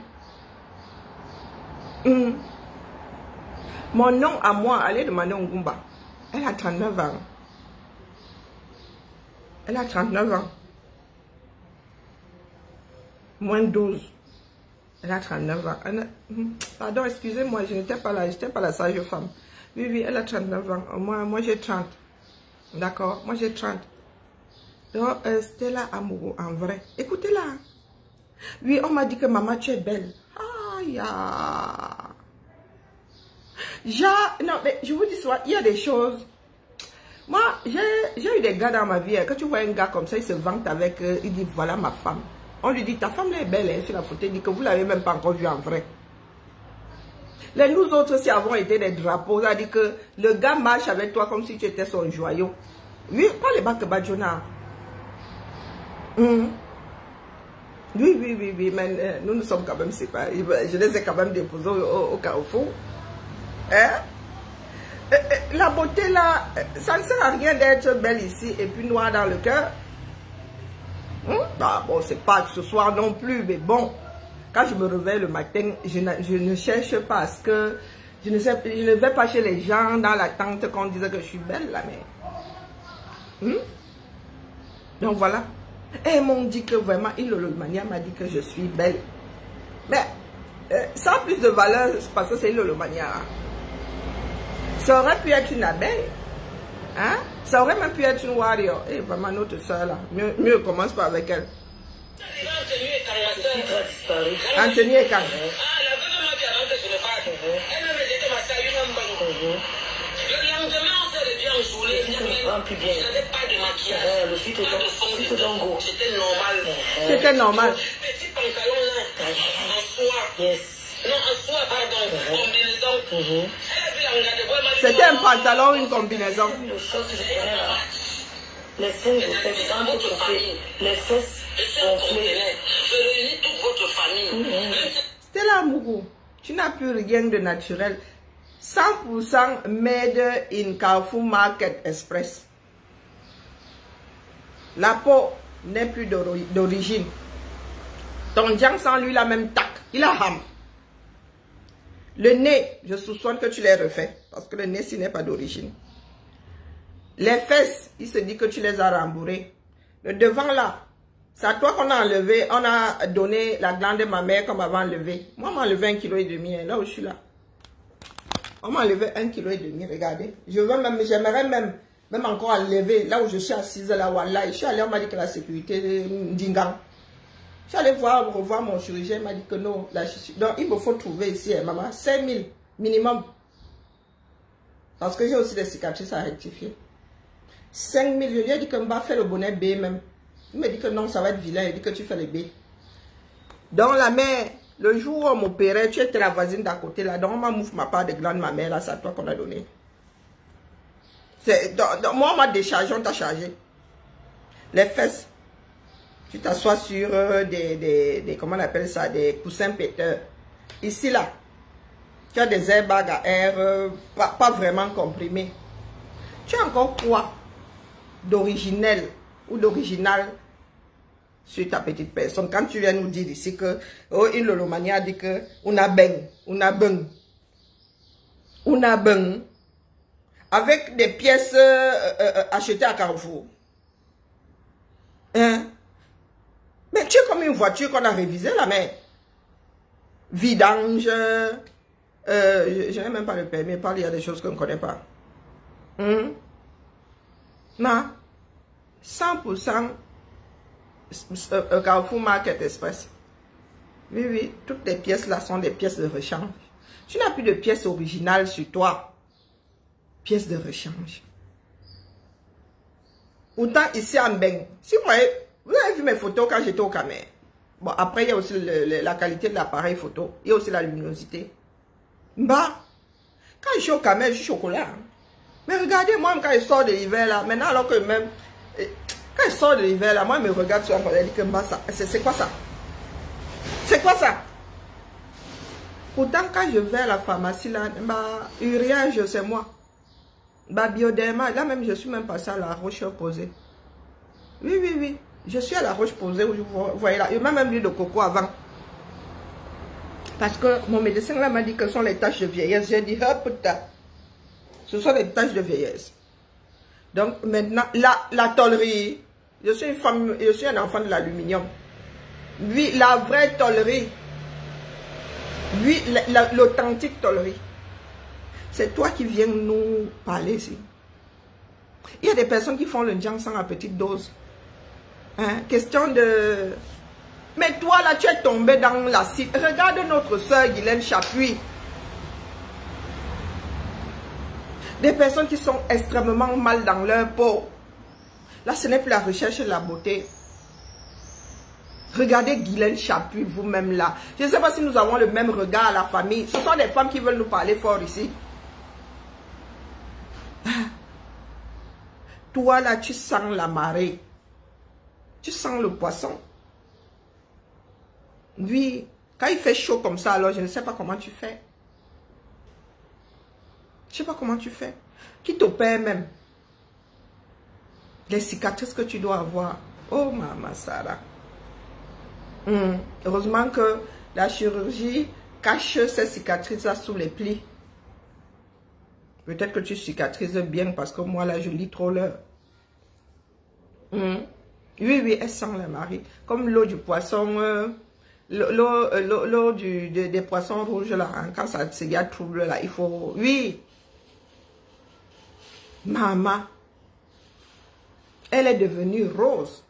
Mon nom à moi, allez demander au Ngumba. Elle a 39 ans. Elle a 39 ans. Moins 12. Elle a 39 ans. Pardon, excusez-moi, je n'étais pas là. Je n'étais pas la sage femme. Oui, oui, elle a 39 ans. Moi j'ai 30. D'accord? Moi, j'ai 30. Donc, Stella Amoureux, en vrai. Écoutez-la. Oui, on m'a dit que maman, tu es belle. Aïe. Non, mais je vous dis soit, il y a des choses. Moi, j'ai eu des gars dans ma vie. Quand tu vois un gars comme ça, il se vante avec, il dit, voilà ma femme. On lui dit, ta femme là est belle, hein, sur la photo. Il dit que vous ne l'avez même pas encore vue en vrai. Les nous autres, si avons été des drapeaux, ça dit que le gars marche avec toi comme si tu étais son joyau. Oui, pas les bacs Badjona. Oui, mais nous sommes quand même séparés. Je les ai quand même déposés au Carrefour. Hein? La beauté là, ça ne sert à rien d'être belle ici et puis noire dans le cœur. Bah, bon, c'est pas ce soir non plus, mais bon, quand je me réveille le matin, je ne cherche pas à ce que... Je ne vais pas chez les gens dans l'attente qu'on dise que je suis belle, la mère. Donc voilà. Et ils m'ont dit que vraiment, Ilolomania m'a dit que je suis belle. Mais ça a plus de valeur parce que c'est Ilolomania. Ça aurait pu être une abeille. Hein? Ça aurait même pu être une warrior. Et vraiment, notre soeur là. Mieux commence pas avec elle. Anthony et Kang. C'était normal. Petit pantalon là, en soie. Yes. Non, en soie, pardon. Combinaison. C'était un pantalon, une combinaison. Les fesses, les fesses, je réunis toute votre famille. Stella Mougou, tu n'as plus rien de naturel. 100% made in Carrefour Market Express. La peau n'est plus d'origine. Ton jang sans lui la même tac. Il a ham. Le nez, je soupçonne que tu l'as refait. Parce que le nez, ce n'est pas d'origine. Les fesses, il se dit que tu les as rembourrées. Le devant là, c'est à toi qu'on a enlevé. On a donné la glande de ma mère comme avant enlevé. Moi, on m'a enlevé 1,5 kg. Là où je suis là. On m'a enlevé 1,5 kg. Regardez. J'aimerais même encore enlever. Là où je suis assise là, voilà. Je suis allée, on m'a dit que la sécurité d'Ingang. Je suis allée revoir mon chirurgien, il m'a dit que non. Donc, il me faut trouver ici, maman, 5 000 minimum. Parce que j'ai aussi des cicatrices à rectifier. 5 000, je lui ai dit que je vais faire le bonnet B même. Il me dit que non, ça va être vilain. Il dit que tu fais le B. Donc, la mère, le jour où on m'opérait, tu étais la voisine d'à côté là. Donc, on m'a mouffe ma part de glande, ma mère là, c'est à toi qu'on a donné. Donc, moi, on m'a déchargé, on t'a chargé. Les fesses. Tu t'assois sur comment on appelle ça, des coussins péteurs. Ici, là, tu as des airbags à air, pas vraiment comprimés. Tu as encore quoi d'originel ou d'original sur ta petite personne? Quand tu viens nous dire ici que, oh, Ilolomania a dit que, on a ben, avec des pièces achetées à Carrefour. Hein? Mais tu es comme une voiture qu'on a révisée là, mais vidange, je n'ai même pas le permis, il y a des choses qu'on ne connaît pas. Non, 100% Carrefour Market Express. Oui, oui, toutes les pièces là sont des pièces de rechange. Tu n'as plus de pièces originales sur toi. Pièces de rechange. Autant ici en Beng. Si moi, vous avez vu mes photos quand j'étais au Camer. Bon, après, il y a aussi la qualité de l'appareil photo. Il y a aussi la luminosité. Bah, quand je suis au Camer, je suis chocolat. Hein. Mais regardez, moi, quand je sors de l'hiver, là, maintenant, alors que même... Quand je sors de l'hiver, là, moi, je me regarde sur la modèle et dis que bah, c'est quoi ça? C'est quoi ça? Pourtant, quand je vais à la pharmacie, là, bah, Uriage, c'est moi. Bah, Bioderma, là même, je suis même passé à la roche posée. Oui, oui, oui. Je suis à la roche posée où vous voyez là. Il m'a même lu de coco avant. Parce que mon médecin là m'a dit que ce sont les taches de vieillesse. J'ai dit, hop, ce sont les taches de vieillesse. Donc maintenant, la tôlerie. Je suis une femme, je suis un enfant de l'aluminium. Oui, la vraie tôlerie. Oui, l'authentique tôlerie. C'est toi qui viens nous parler ici. Il y a des personnes qui font le ginseng à petite dose. Hein? Question de... Mais toi là, tu es tombé dans la cible. Regarde notre soeur Guylaine Chapuis. Des personnes qui sont extrêmement mal dans leur peau. Là, ce n'est plus la recherche de la beauté. Regardez Guylaine Chapuis, vous-même là. Je ne sais pas si nous avons le même regard à la famille. Ce sont des femmes qui veulent nous parler fort ici. Toi là, tu sens la marée. Tu sens le poisson. Oui, quand il fait chaud comme ça, alors je ne sais pas comment tu fais. Je ne sais pas comment tu fais. Qui t'opère même. Les cicatrices que tu dois avoir. Oh, maman Sarah. Heureusement que la chirurgie cache ces cicatrices-là sous les plis. Peut-être que tu cicatrises bien parce que moi, là, je lis trop l'heure. Oui, oui, elle sent le mari. Comme l'eau du poisson, l'eau des poissons rouges, là, hein, quand ça se garde trouble, là, il faut... Oui. Maman, elle est devenue rose.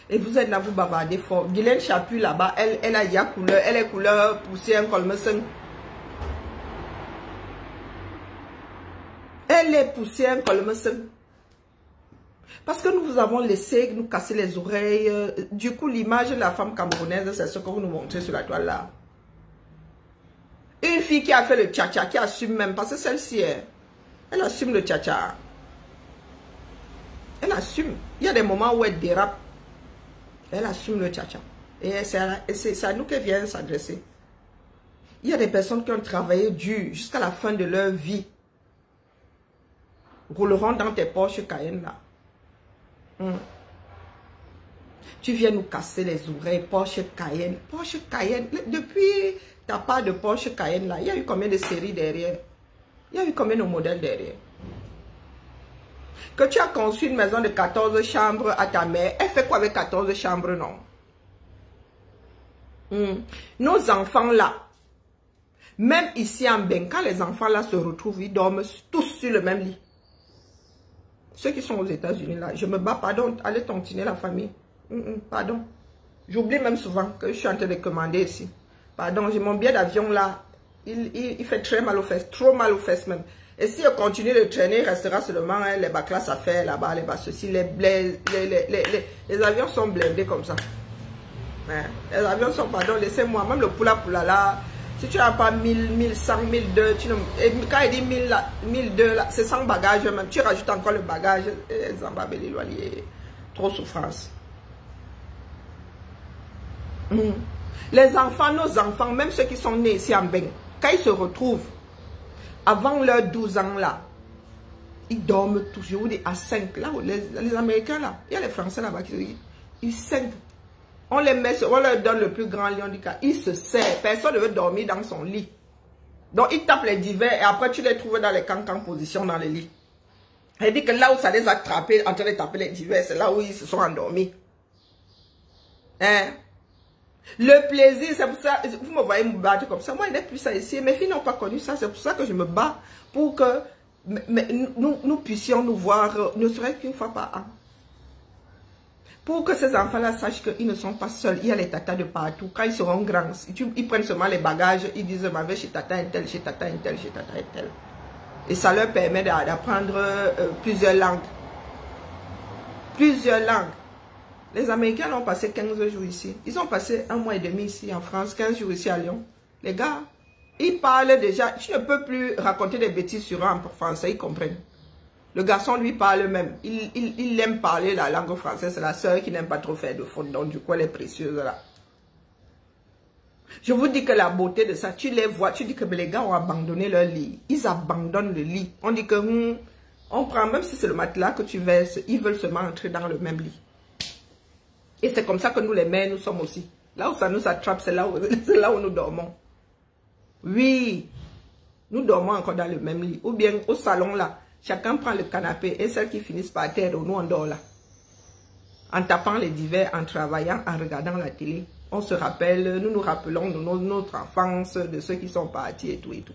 Et vous êtes là, vous bavardez fort. Guylaine Chapuis, là-bas, elle a ya couleur, elle est couleur poussière, colmeson. Elle est poussière, colmeson. Parce que nous vous avons laissé nous casser les oreilles. Du coup, l'image de la femme camerounaise, c'est ce que vous nous montrez sur la toile là. Une fille qui a fait le tcha-tcha, qui assume même, parce que celle-ci, elle assume le tcha-tcha. Elle assume. Il y a des moments où elle dérape. Elle assume le tcha-tcha. Et c'est à nous qu'elle vient s'adresser. Il y a des personnes qui ont travaillé dur jusqu'à la fin de leur vie. Rouleront dans tes Porsche Cayenne là. Tu viens nous casser les oreilles, Porsche Cayenne. Porsche Cayenne, depuis ta part de Porsche Cayenne là, il y a eu combien de séries derrière? Il y a eu combien de modèles derrière? Que tu as conçu une maison de 14 chambres à ta mère, elle fait quoi avec 14 chambres, non? Nos enfants là, même ici en Ben, quand les enfants là se retrouvent, ils dorment tous sur le même lit. Ceux qui sont aux États-Unis là, je me bats, pardon, allez tontiner la famille. Pardon. J'oublie même souvent que je suis en train de commander ici. Pardon, j'ai mon billet d'avion là, il fait très mal aux fesses, trop mal aux fesses même. Et si je continue de traîner, il restera seulement les bas classes à faire là-bas, les bas ceci, les avions sont blindés comme ça. Les avions sont, pardon, laissez-moi, même le poula là, si tu n'as pas 1000, 1100, 1002, quand il dit 1000 là, 1002 là, c'est sans bagage même, tu rajoutes encore le bagage, trop souffrance. Les enfants, nos enfants, même ceux qui sont nés ici en Ben, quand ils se retrouvent, avant leurs 12 ans là, ils dorment toujours à 5. Là où les Américains là, il y a les Français là-bas qui ils 5. On les met, on leur donne le plus grand lit, on dit qu'ils se serrent. Personne ne veut dormir dans son lit. Donc ils tapent les divers et après tu les trouves dans les cancans position dans les lits. Elle dit que là où ça les a attrapés en train de taper les divers, c'est là où ils se sont endormis. Hein? Le plaisir, c'est pour ça, vous me voyez me battre comme ça. Moi, il n'est plus ça ici. Mes filles n'ont pas connu ça. C'est pour ça que je me bats pour que nous puissions nous voir, ne serait-ce qu'une fois par an. Pour que ces enfants-là sachent qu'ils ne sont pas seuls. Il y a les tatas de partout. Quand ils seront grands, ils prennent seulement les bagages. Ils disent, ma vais chez tata un tel, chez tata un tel, chez tata un tel. Et ça leur permet d'apprendre plusieurs langues. Plusieurs langues. Les Américains ont passé 15 jours ici. Ils ont passé 1 mois et demi ici en France, 15 jours ici à Lyon. Les gars, ils parlent déjà. Tu ne peux plus raconter des bêtises sur eux en français, ils comprennent. Le garçon, lui, parle même. Il aime parler la langue française. C'est la sœur qui n'aime pas trop faire de fautes. Donc, du coup, elle est précieuse là. Je vous dis que la beauté de ça, tu les vois, tu dis que les gars ont abandonné leur lit. Ils abandonnent le lit. On dit que, on prend, même si c'est le matelas que tu verses, ils veulent seulement entrer dans le même lit. Et c'est comme ça que nous les mères, nous sommes aussi. Là où ça nous attrape, c'est là où nous dormons. Oui, nous dormons encore dans le même lit. Ou bien au salon là, chacun prend le canapé et celles qui finissent par terre, nous on dort là. En tapant les divers, en travaillant, en regardant la télé. On se rappelle, nous nous rappelons de notre enfance, de ceux qui sont partis et tout et tout.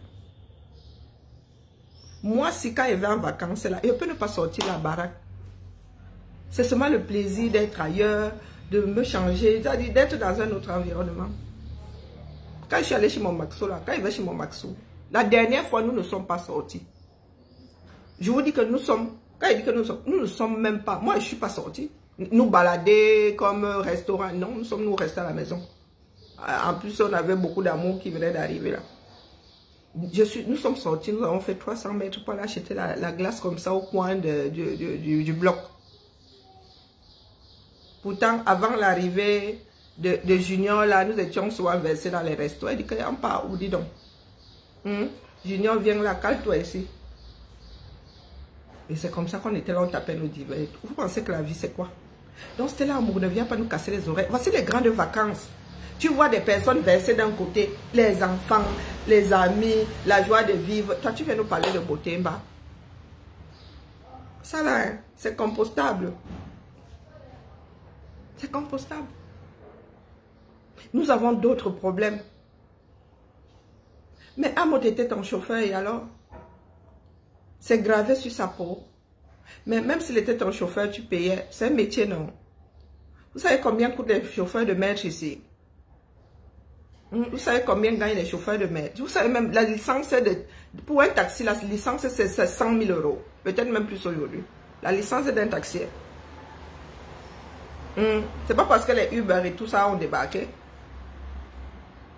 Moi, si quand je vais en vacances là, je peux ne pas sortir la baraque. C'est seulement le plaisir d'être ailleurs, de me changer, d'être dans un autre environnement. Quand je suis allée chez mon Maxo, là, quand je vais chez mon Maxo, la dernière fois, nous ne sommes pas sortis. Je vous dis que nous sommes, quand il dit que nous ne sommes même pas, moi je ne suis pas sortie. Nous balader comme restaurant, non, nous restons à la maison. En plus, on avait beaucoup d'amour qui venait d'arriver là. Nous sommes sortis, nous avons fait 300 mètres pour aller acheter la glace comme ça au coin du bloc. Pourtant, avant l'arrivée de Junior, là, nous étions souvent versés dans les restos. Il dit qu'il n'y a pas où, dis donc. Junior, viens là, cale-toi ici. Et c'est comme ça qu'on était là, on tapait nos divers. Vous pensez que la vie, c'est quoi? Donc, c'était là, amour, ne viens pas nous casser les oreilles. Voici les grandes vacances. Tu vois des personnes versées d'un côté, les enfants, les amis, la joie de vivre. Toi, tu viens nous parler de beauté, bah. Ça là, hein, c'est compostable. C'est compostable. Nous avons d'autres problèmes. Mais Amot était ton chauffeur et alors? C'est gravé sur sa peau. Mais même s'il était ton chauffeur, tu payais. C'est un métier, non? Vous savez combien coûtent les chauffeurs de maître ici? Vous savez combien gagnent les chauffeurs de maître? Vous savez même, la licence, pour un taxi, la licence, c'est 100 000 €. Peut-être même plus aujourd'hui. La licence d'un taxi. C'est pas parce que les Uber et tout ça ont débarqué.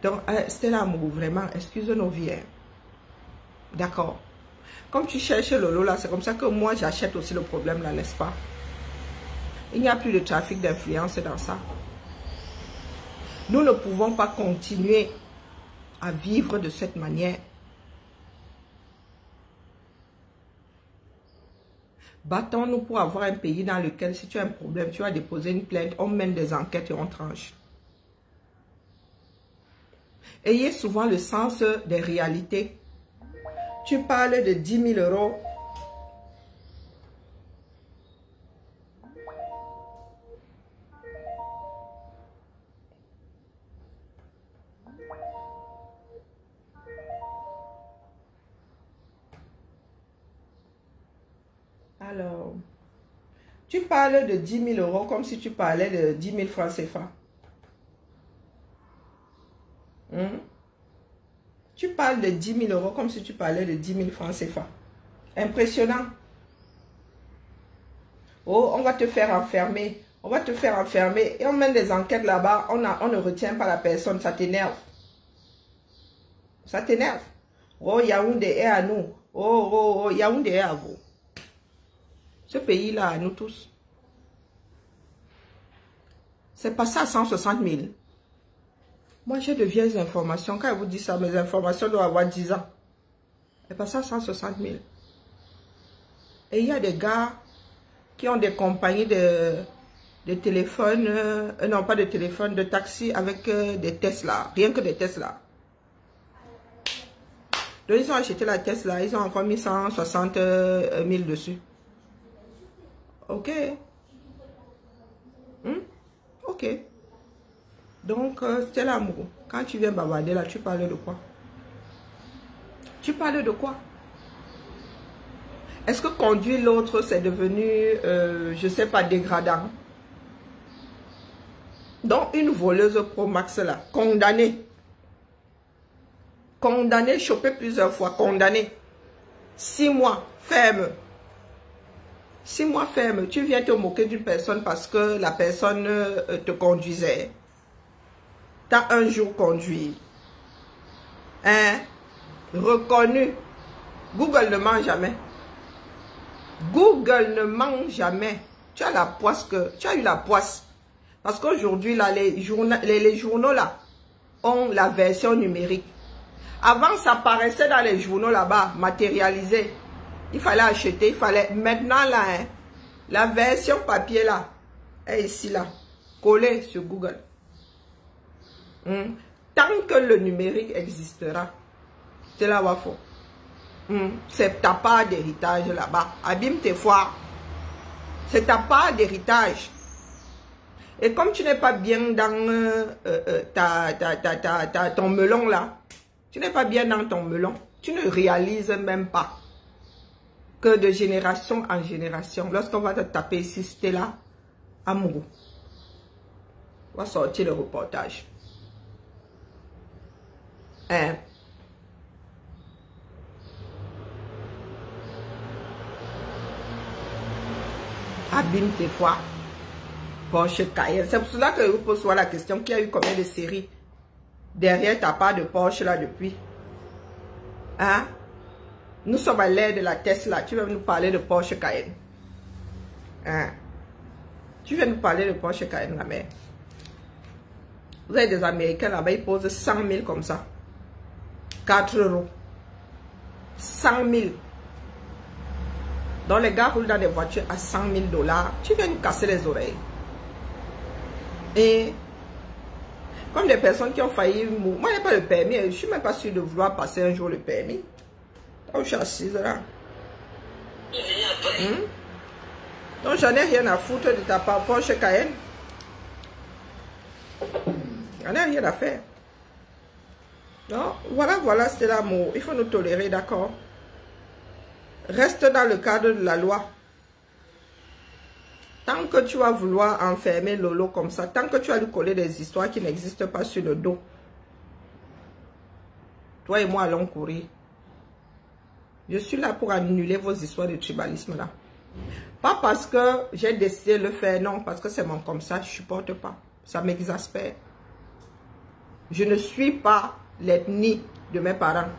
Donc, c'était l'amour, vraiment. Excuse nos vies. D'accord. Comme tu cherches Lolo là, c'est comme ça que moi j'achète aussi le problème là, n'est-ce pas? Il n'y a plus de trafic d'influence dans ça. Nous ne pouvons pas continuer à vivre de cette manière. Battons-nous pour avoir un pays dans lequel si tu as un problème, tu vas déposer une plainte, on mène des enquêtes et on tranche. Ayez souvent le sens des réalités. Tu parles de 10 000 €. Alors, tu parles de 10 000 € comme si tu parlais de 10 000 francs CFA. Tu parles de 10 000 € comme si tu parlais de 10 000 francs CFA. Impressionnant. Oh, on va te faire enfermer. On va te faire enfermer. Et on mène des enquêtes là-bas. On ne retient pas la personne. Ça t'énerve. Ça t'énerve. Oh, Yaoundé est à nous. Oh, Yaoundé est à vous. Ce pays-là, à nous tous. C'est passé à 160 000. Moi, j'ai de vieilles informations. Quand je vous dis ça, mes informations doivent avoir 10 ans. C'est passé à 160 000. Et il y a des gars qui ont des compagnies de téléphones, non pas de téléphone, de taxi avec des Tesla. Rien que des Tesla. Donc, ils ont acheté la Tesla, ils ont encore mis 160 000 dessus. Ok. Ok. Donc, c'est l'amour. Quand tu viens bavarder là, tu parles de quoi? Tu parles de quoi? Est-ce que conduire l'autre, c'est devenu, je sais pas, dégradant? Donc, une voleuse Pro Max là, condamnée. Condamnée, chopée plusieurs fois, condamnée. 6 mois, ferme. 6 mois ferme. Tu viens te moquer d'une personne parce que la personne te conduisait. T'as un jour conduit. Hein? Reconnu. Google ne ment jamais. Google ne ment jamais. Tu as la poisse que... Tu as eu la poisse. Parce qu'aujourd'hui, là, les journaux, là, ont la version numérique. Avant, ça apparaissait dans les journaux, là-bas, matérialisé. Il fallait acheter, il fallait... Maintenant, là, hein, la version papier, là, est ici, là, collée sur Google. Tant que le numérique existera, c'est là où il faut. C'est ta part d'héritage là-bas. Abîme tes foires. C'est ta part d'héritage. Et comme tu n'es pas bien dans ton melon là, tu n'es pas bien dans ton melon, tu ne réalises même pas que de génération en génération, lorsqu'on va te taper ici, c'était là, amoureux. On va sortir le reportage. Hein? Abîme tes fois. Porsche Cayenne. C'est pour cela que je vous pose la question, qui a eu combien de séries derrière ta part de Porsche là depuis? Hein? Nous sommes à l'ère de la Tesla. Tu vas nous parler de Porsche Cayenne. Hein? Tu vas nous parler de Porsche Cayenne, la mère. Vous avez des Américains là-bas, ils posent 100 000 comme ça. 4 €. 100 000. Donc les gars roulent dans des voitures à 100 000 $. Tu viens nous casser les oreilles. Et comme des personnes qui ont failli mourir. Moi, je n'ai pas le permis. Je ne suis même pas sûre de vouloir passer un jour le permis. Donc, je suis assise là. Donc, j'en ai rien à foutre de ta part Porsche Cayenne. On n'a rien à faire. Non, voilà, c'était l'amour. Il faut nous tolérer, d'accord? Reste dans le cadre de la loi. Tant que tu vas vouloir enfermer Lolo comme ça, tant que tu vas lui coller des histoires qui n'existent pas sur le dos, toi et moi allons courir. Je suis là pour annuler vos histoires de tribalisme là. Pas parce que j'ai décidé de le faire, non, parce que c'est mon comme ça, je ne supporte pas. Ça m'exaspère. Je ne suis pas l'ethnie de mes parents.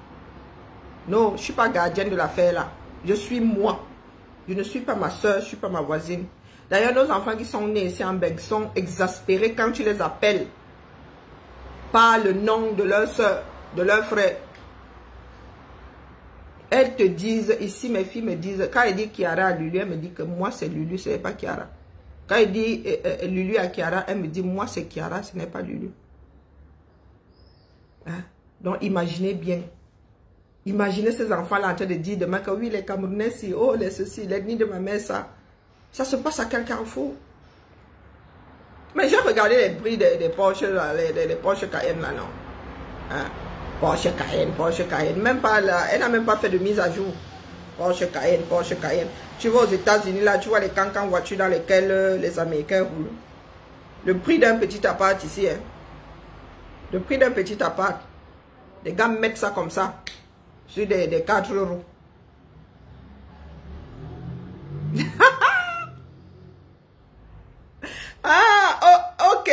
Non, je ne suis pas gardienne de l'affaire là. Je suis moi. Je ne suis pas ma soeur, je ne suis pas ma voisine. D'ailleurs, nos enfants qui sont nés ici en Belgique sont exaspérés quand tu les appelles par le nom de leur soeur, de leur frère. Elles te disent, ici mes filles me disent, quand elle dit Kiara à Lulu, elle me dit que moi c'est Lulu, ce n'est pas Kiara. Quand elle dit Lulu à Kiara, elle me dit moi c'est Kiara, ce n'est pas Lulu. Hein? Donc imaginez bien. Imaginez ces enfants-là en train de dire demain que oui, les Camerounais, si, oh, les ceci, l'ethnie de ma mère, ça. Ça se passe à quel carrefour? Mais j'ai regardé les prix des Porsche, les Porsche Cayenne là, non? Hein? Porsche Cayenne, même pas là, elle n'a même pas fait de mise à jour. Porsche Cayenne. Tu vas aux États-Unis là, tu vois les cancans voitures dans lesquelles les Américains roulent. Le prix d'un petit appart ici, hein. Le prix d'un petit appart. Les gars mettent ça comme ça, sur des 4 roues. Ah, oh, ok.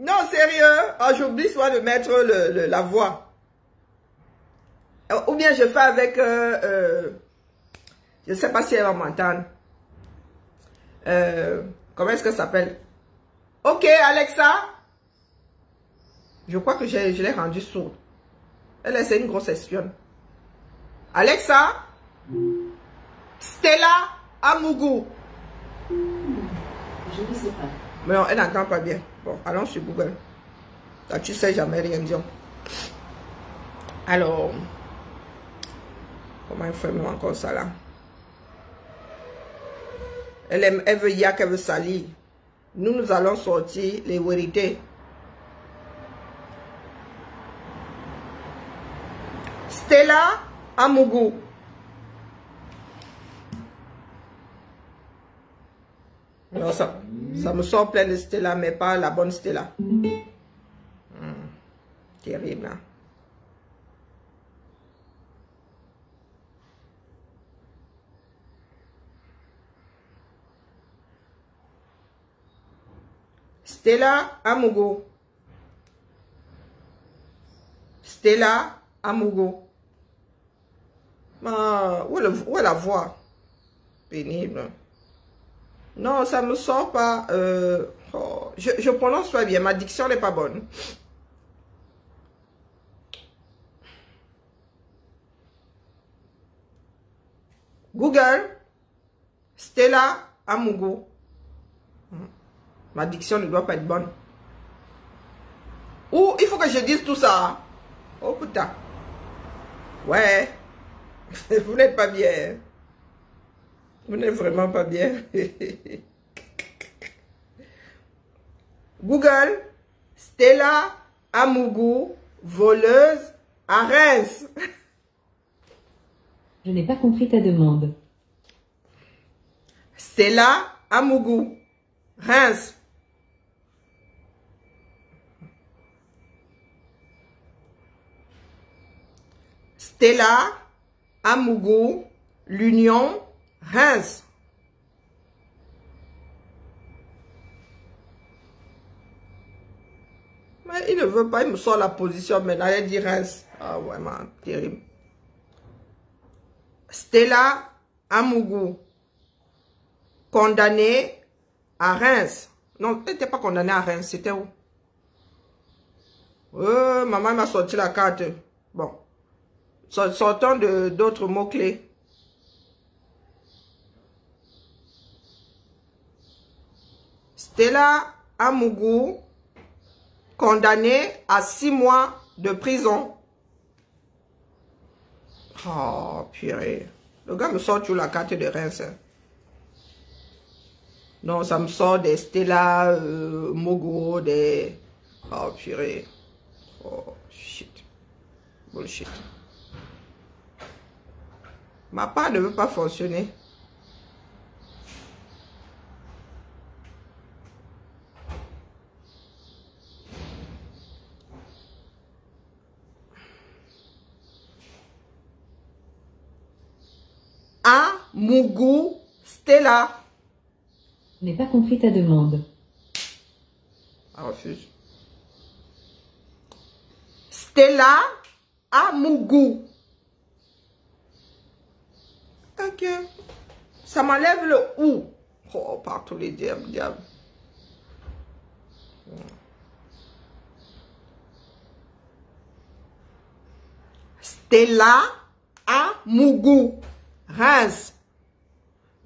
Non, sérieux. Oh, j'oublie souvent de mettre la voix. Ou bien je fais avec... je ne sais pas si elle va m'entendre. Comment est-ce que ça s'appelle? Ok, Alexa. Je crois que je l'ai rendue sourde. Elle, c'est une grosse espionne. Alexa. Stella Amougou. Je ne sais pas. Mais non, elle n'entend pas bien. Bon, allons sur Google. Là, tu sais jamais rien dire. Alors, comment il fait encore ça là? Elle veut Yak, elle veut salir. Nous allons sortir les vérités. Stella Amougou. Non, ça me sort plein de Stella, mais pas la bonne Stella. Terrible. Hein? Stella Amougou. Stella Amougou. Où est la voix? Pénible. Non, ça me sort pas. Je prononce pas bien. Ma diction n'est pas bonne. Google. Stella Amougou. Ma diction ne doit pas être bonne. Ou il faut que je dise tout ça. Oh putain. Ouais. Vous n'êtes pas bien. Vous n'êtes vraiment pas bien. Google, Stella Amougou, voleuse à Reims. Je n'ai pas compris ta demande. Stella Amougou, Reims. Stella Amougou, l'Union, Reims. Mais il ne veut pas, il me sort la position maintenant, il dit Reims. Ah, vraiment, terrible. Stella Amougou, condamnée à Reims. Non, elle n'était pas condamnée à Reims, c'était où? Maman m'a sorti la carte. Bon. Sortons d'autres mots-clés. Stella Amougou, condamnée à 6 mois de prison. Oh, purée. Le gars me sort toujours la carte de Reims. Non, ça me sort des Stella Mogo, des... Oh, purée. Oh, shit. Bullshit. Ma part ne veut pas fonctionner. Mougou Stella. Je n'ai pas compris ta demande. Ah, refuse. Stella Mougou. Ok. Ça m'enlève le ou. Oh, par tous les diables. Stella Mougou. Reims.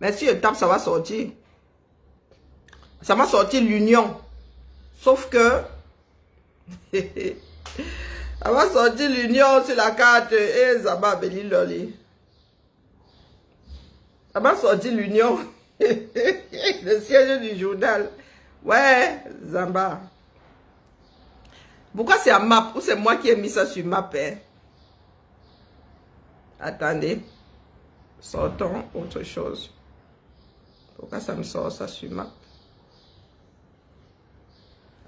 Mais si je tape, ça va sortir. Ça m'a sorti l'union. Sauf que... ça va sortir l'union sur la carte. Et Zamba Beli Loli. Ça m'a sorti l'union. Le siège du journal. Ouais, Zamba. Pourquoi c'est à map? Ou c'est moi qui ai mis ça sur map, hein? Attendez. Sortons autre chose. Pourquoi ça me sort ça sur map?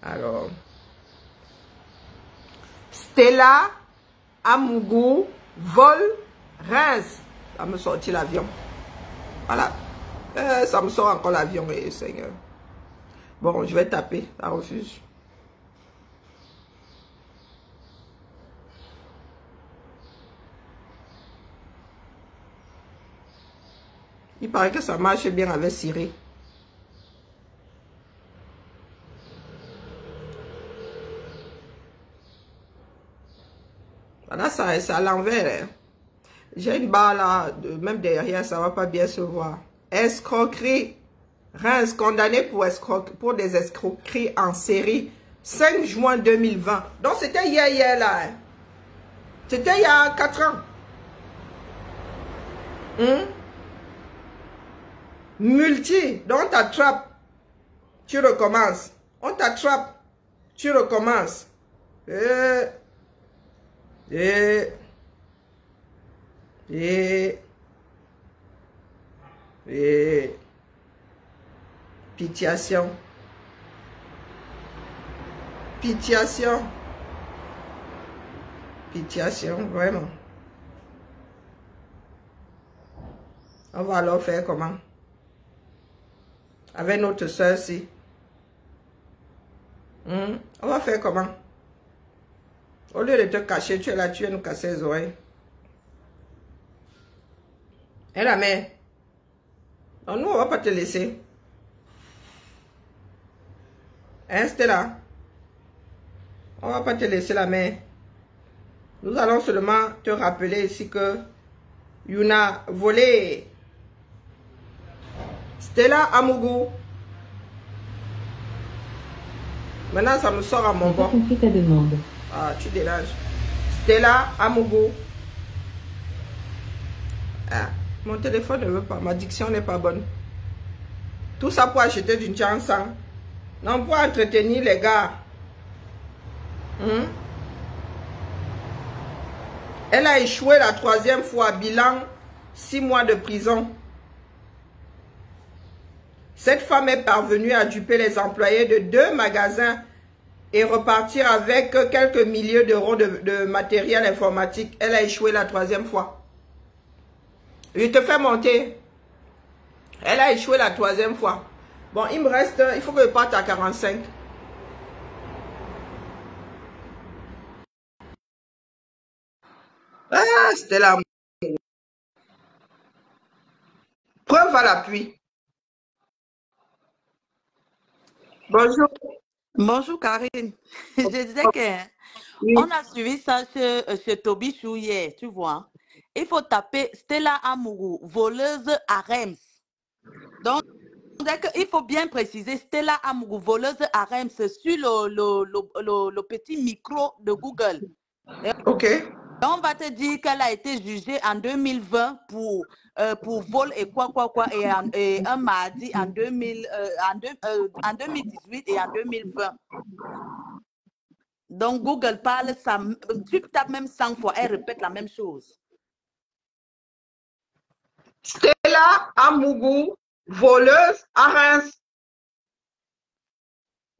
Alors. Stella Mougou, vol Reims. Ça me sortit l'avion. Voilà. Ça me sort encore l'avion, Seigneur. Bon, je vais taper. Ça refuse. Il paraît que ça marche bien avec Siri. Voilà, ça c'est à l'envers. Hein. J'ai une barre là, même derrière, ça va pas bien se voir. Escroquerie. Reims condamné pour des escroqueries en série. 5 juin 2020. Donc c'était hier là. Hein. C'était il y a 4 ans. Multi, donc on t'attrape, tu recommences. On t'attrape, tu recommences. Pitiation. Pitiation. Pitiation, vraiment. On va alors faire comment? Avec notre soeur ci. On va faire comment? Au lieu de te cacher, tu es là, tu viens nous casser les oreilles. Et la mère? Non, nous, on va pas te laisser. Hein, Stella? On va pas te laisser la main. Nous allons seulement te rappeler ici que Yuna volé. Stella Mougou. Maintenant, ça me sort à mon bon. J'ai compris ta demande. Ah, tu déranges. Stella Mougou. Ah, mon téléphone ne veut pas. Ma diction n'est pas bonne. Tout ça pour acheter d'une chanson. Non, pour entretenir les gars. Elle a échoué la 3e fois. Bilan, 6 mois de prison. Cette femme est parvenue à duper les employés de 2 magasins et repartir avec quelques milliers d'euros de matériel informatique. Elle a échoué la 3e fois. Je te fais monter. Elle a échoué la 3e fois. Bon, il me reste, il faut que je parte à 45. Ah, c'était là. Preuve à l'appui. Bonjour. Bonjour Karine. Je disais que on a suivi ça chez Toby Chou hier, tu vois. Il faut taper Stella Mougou, voleuse à Reims. Donc, il faut bien préciser Stella Mougou, voleuse à Reims sur le petit micro de Google. Ok. On va te dire qu'elle a été jugée en 2020 pour vol et quoi, et un mardi en 2018 et en 2020. Donc, Google parle, ça, tu tapes même 100 fois, elle répète la même chose. Stella Amougou, voleuse à Reims.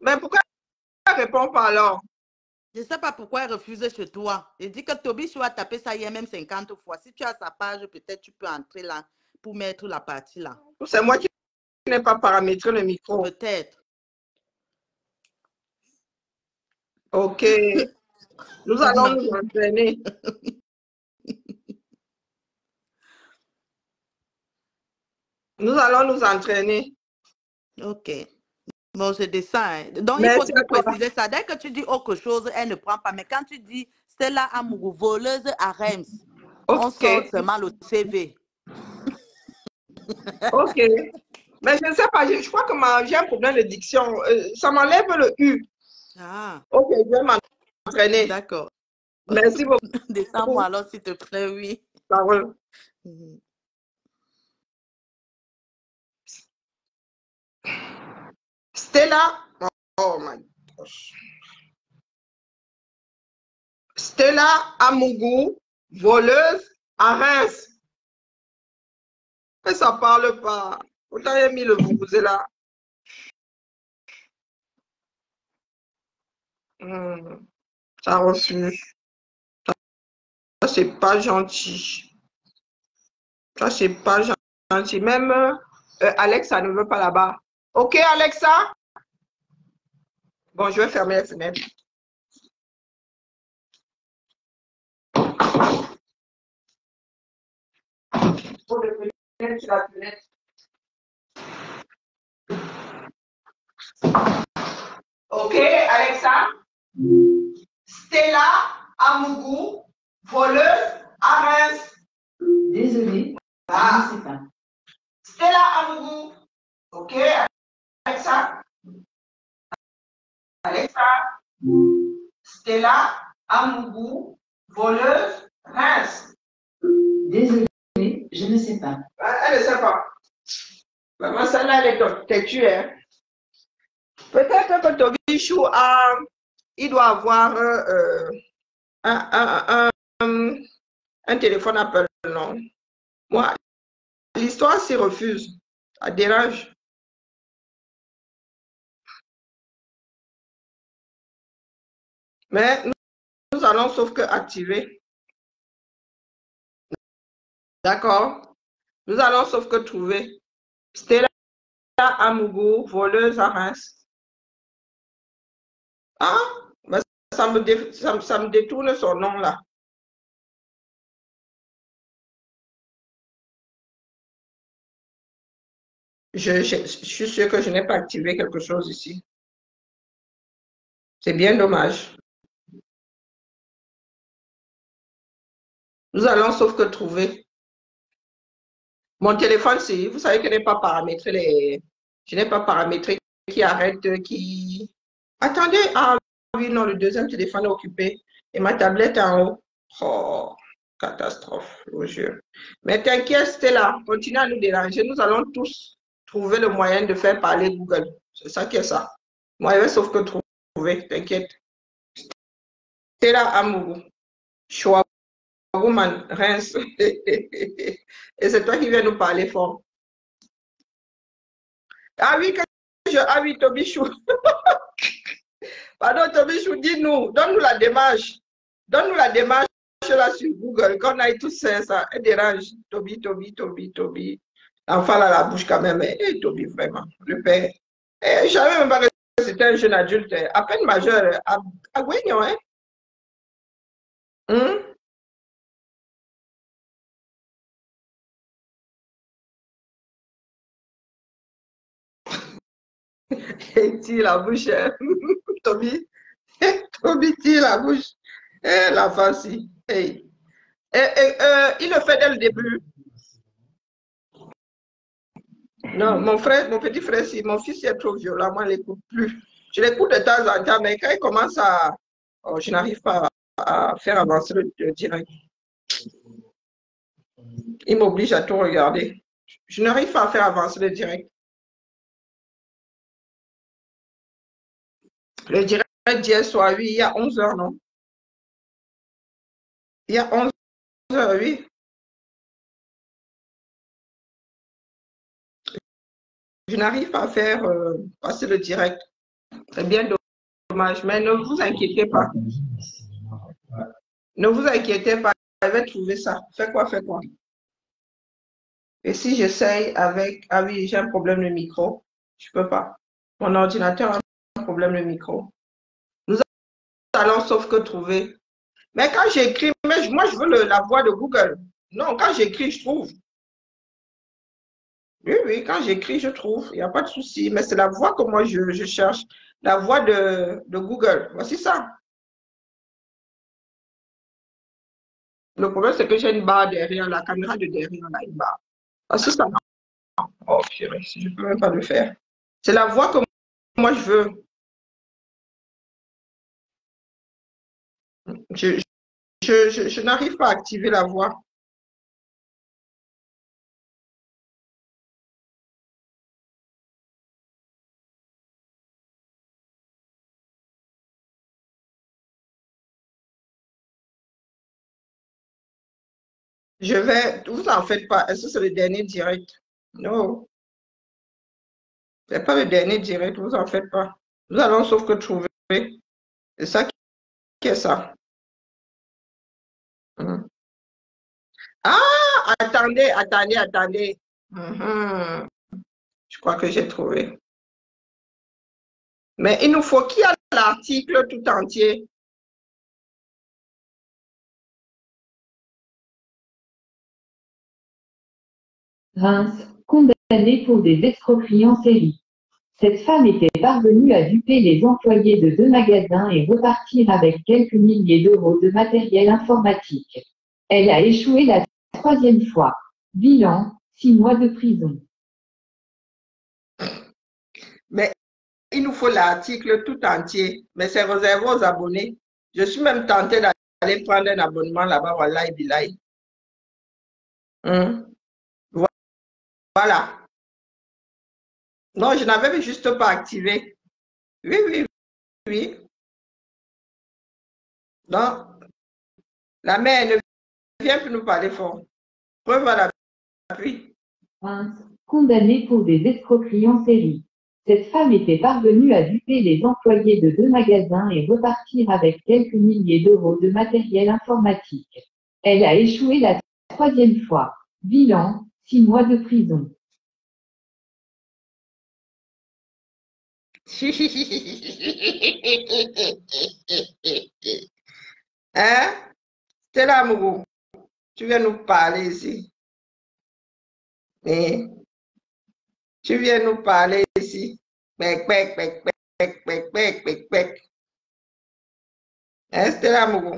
Mais pourquoi elle ne répond pas alors? Je ne sais pas pourquoi elle refuse chez toi. Il dit que Tobichou a tapé ça hier même 50 fois. Si tu as sa page, peut-être tu peux entrer là pour mettre la partie là. C'est moi qui n'ai pas paramétré le micro. Peut-être. Ok. Nous allons nous entraîner. Nous allons nous entraîner. Ok. Bon, c'est de ça. Hein. Donc, Mais il faut te préciser ça. Dès que tu dis autre chose, elle ne prend pas. Mais quand tu dis Stella Amougou, voleuse à Reims, on sort seulement le CV. Ok. Mais je ne sais pas, je crois que j'ai un problème de diction. Ça m'enlève le U. Ah. Ok, je vais m'entraîner. D'accord. Merci beaucoup. Descends-moi alors, s'il te plaît, oui. Parole. Stella. Oh my gosh. Stella Amougou, voleuse à Reims. Mais ça ne parle pas. Pourtant, il a mis le vous là. Ça refuse. Ça, c'est pas gentil. Ça, c'est pas gentil. Même Alexa ne veut pas là-bas. Ok, Alexa? Bon, je vais fermer les fenêtres. Ok, Alexa? Stella Amougou, voleuse à Reims. Désolée, je ne sais pas. Stella Amougou. Ok, Alexa? Alexa? Stella Amougou, voleuse, Reims. Désolée, je ne sais pas. Elle ne sait pas. Maman, celle-là, elle est têtue. Hein? Peut-être que Tobichou il doit avoir un téléphone Apple, non? Moi, l'histoire s'y refuse. Ça dérange. Mais nous allons sauf que activer. D'accord? Nous allons sauf que trouver. Stella Amougou, voleuse à Reims. Ah, mais ça me détourne son nom là. Je suis sûre que je n'ai pas activé quelque chose ici. C'est bien dommage. Nous allons sauf que trouver. Mon téléphone, si vous savez que je n'ai pas paramétré je n'ai pas paramétré qui arrête, qui... Attendez, ah oui, non, le deuxième téléphone est occupé. Et ma tablette en haut. Oh, catastrophe, au jeu. Mais t'inquiète, Stella, continue à nous déranger. Nous allons tous trouver le moyen de faire parler Google. C'est ça qui est ça. Moi, je vais sauf que trouver, t'inquiète. Stella Amougou. Choix. Woman, Reims. Et c'est toi qui viens nous parler fort. Ah oui, ah oui, Tobichou. Pardon, Tobichou, dis-nous, donne-nous la démarche. Donne-nous la démarche là sur Google. Quand on aille tous ça, elle dérange. Tobi. L'enfant là, la bouche quand même. Tobi, vraiment. Le père. Je ne savais même pas que c'était un jeune adulte, à peine majeur. À Guignon, hein? Et tire la bouche, hein? Tobi, tire la bouche. La face, hey. Il le fait dès le début. Non, mon petit frère, si mon fils est trop violent, moi, je ne l'écoute plus. Je l'écoute de temps en temps, mais quand il commence à... Oh, je n'arrive pas à faire avancer le direct. Il m'oblige à tout regarder. Je n'arrive pas à faire avancer le direct. Le direct d'hier soir, oui, il y a 11 heures, non? Il y a 11 heures, oui. Je n'arrive pas à faire passer le direct. C'est bien dommage, mais ne vous inquiétez pas. Ne vous inquiétez pas, je vais trouver ça. Fais quoi, fais quoi? Et si j'essaye avec... Ah oui, j'ai un problème de micro. Je ne peux pas. Mon ordinateur a un problème de micro. Nous allons sauf que trouver. Mais quand j'écris, moi je veux la voix de Google. Non, quand j'écris, je trouve. Oui, oui, quand j'écris, je trouve. Il n'y a pas de souci. Mais c'est la voix que moi je cherche. La voix de Google. Voici ça. Le problème, c'est que j'ai une barre derrière, la caméra de derrière, là, une barre. Ah, c'est ça. Oh, purée, je ne peux même pas le faire. C'est la voix que moi je veux. Je n'arrive pas à activer la voix. Je vais, vous en faites pas. Est-ce que c'est le dernier direct? Non. C'est pas le dernier direct, vous en faites pas. Nous allons sauf que trouver. C'est ça qui est ça. Ah, attendez, attendez, attendez. Je crois que j'ai trouvé. Mais il nous faut qu'il y ait l'article tout entier. Reims, condamnée pour des escroqueries en série. Cette femme était parvenue à duper les employés de 2 magasins et repartir avec quelques milliers d'euros de matériel informatique. Elle a échoué la 3e fois. Bilan, 6 mois de prison. Mais il nous faut l'article tout entier. Mais c'est réservé aux abonnés. Je suis même tentée d'aller prendre un abonnement là-bas. Wallahi billahi. Voilà. Non, je n'avais juste pas activé. Oui, oui, oui. Non. La mère ne vient plus nous parler fort. Preuve à l'appui. Reims, condamnée pour des escroqueries en série. Cette femme était parvenue à duper les employés de 2 magasins et repartir avec quelques milliers d'euros de matériel informatique. Elle a échoué la 3e fois. Bilan, 6 mois de prison. Hein? C'est l'amour. Tu viens nous parler ici. Et tu viens nous parler ici. Bec, bec, bec, bec, bec, bec, bec, bec. Hein, c'est l'amour.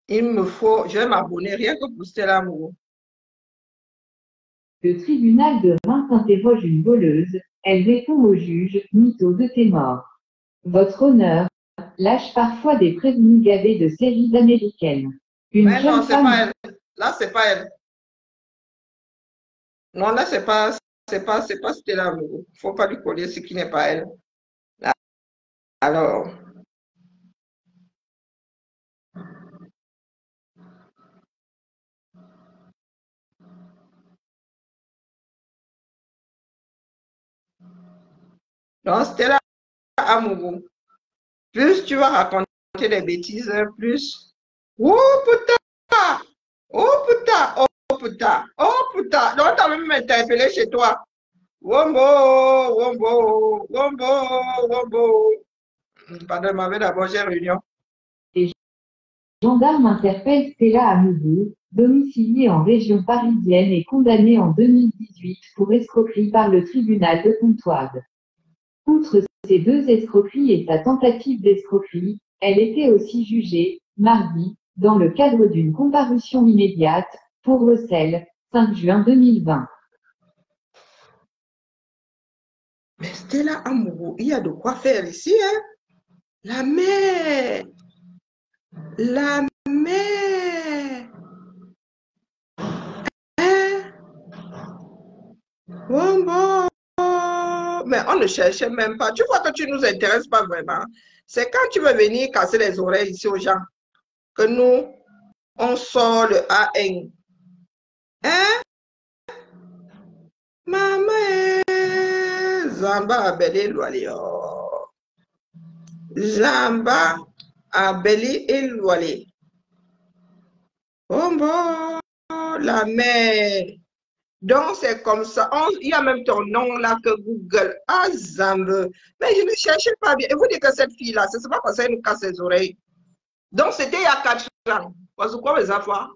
Il me faut, je vais m'abonner rien que pour Stella Moreau. Le tribunal de Reims interroge une voleuse. Elle répond au juge, mytho de tes morts. Votre honneur, lâche parfois des prévenus gavés de séries américaines. Mais non, c'est pas elle. Là, c'est pas elle. Non, là, c'est pas Stella Moreau. Il ne faut pas lui coller ce qui n'est pas elle. Là. Alors. Non, Stella Amourou. Plus tu vas raconter des bêtises, plus. Oh putain! Oh putain! Oh putain! Oh putain! Non, t'as même interpellé chez toi. Wombo! Wombo! Wombo! Wombo! Pardon, m'avait d'abord, j'ai réunion. Les gendarmes interpellent Stella Amourou, domiciliée en région parisienne et condamnée en 2018 pour escroquerie par le tribunal de Pontoise. Outre ces 2 escroqueries et sa tentative d'escroquerie, elle était aussi jugée, mardi, dans le cadre d'une comparution immédiate, pour recel, 5 juin 2020. Mais Stella Amourou, il y a de quoi faire ici, hein? La mer. La mer. Hein? Bon. Mais on ne cherchait même pas. Tu vois que tu ne nous intéresses pas vraiment. C'est quand tu veux venir casser les oreilles ici aux gens que nous, on sort le AN. Hein? Maman, Zamba Abeli Loalio. Zamba Abeli Loalio. Bon, la mer. Donc, c'est comme ça. Il y a même ton nom là que Google. Ah, Zambe. Mais je ne cherchais pas bien. Et vous dites que cette fille-là, ce n'est pas parce qu'elle nous casse les oreilles. Donc, c'était il y a 4 ans. Parce que quoi, mes enfants?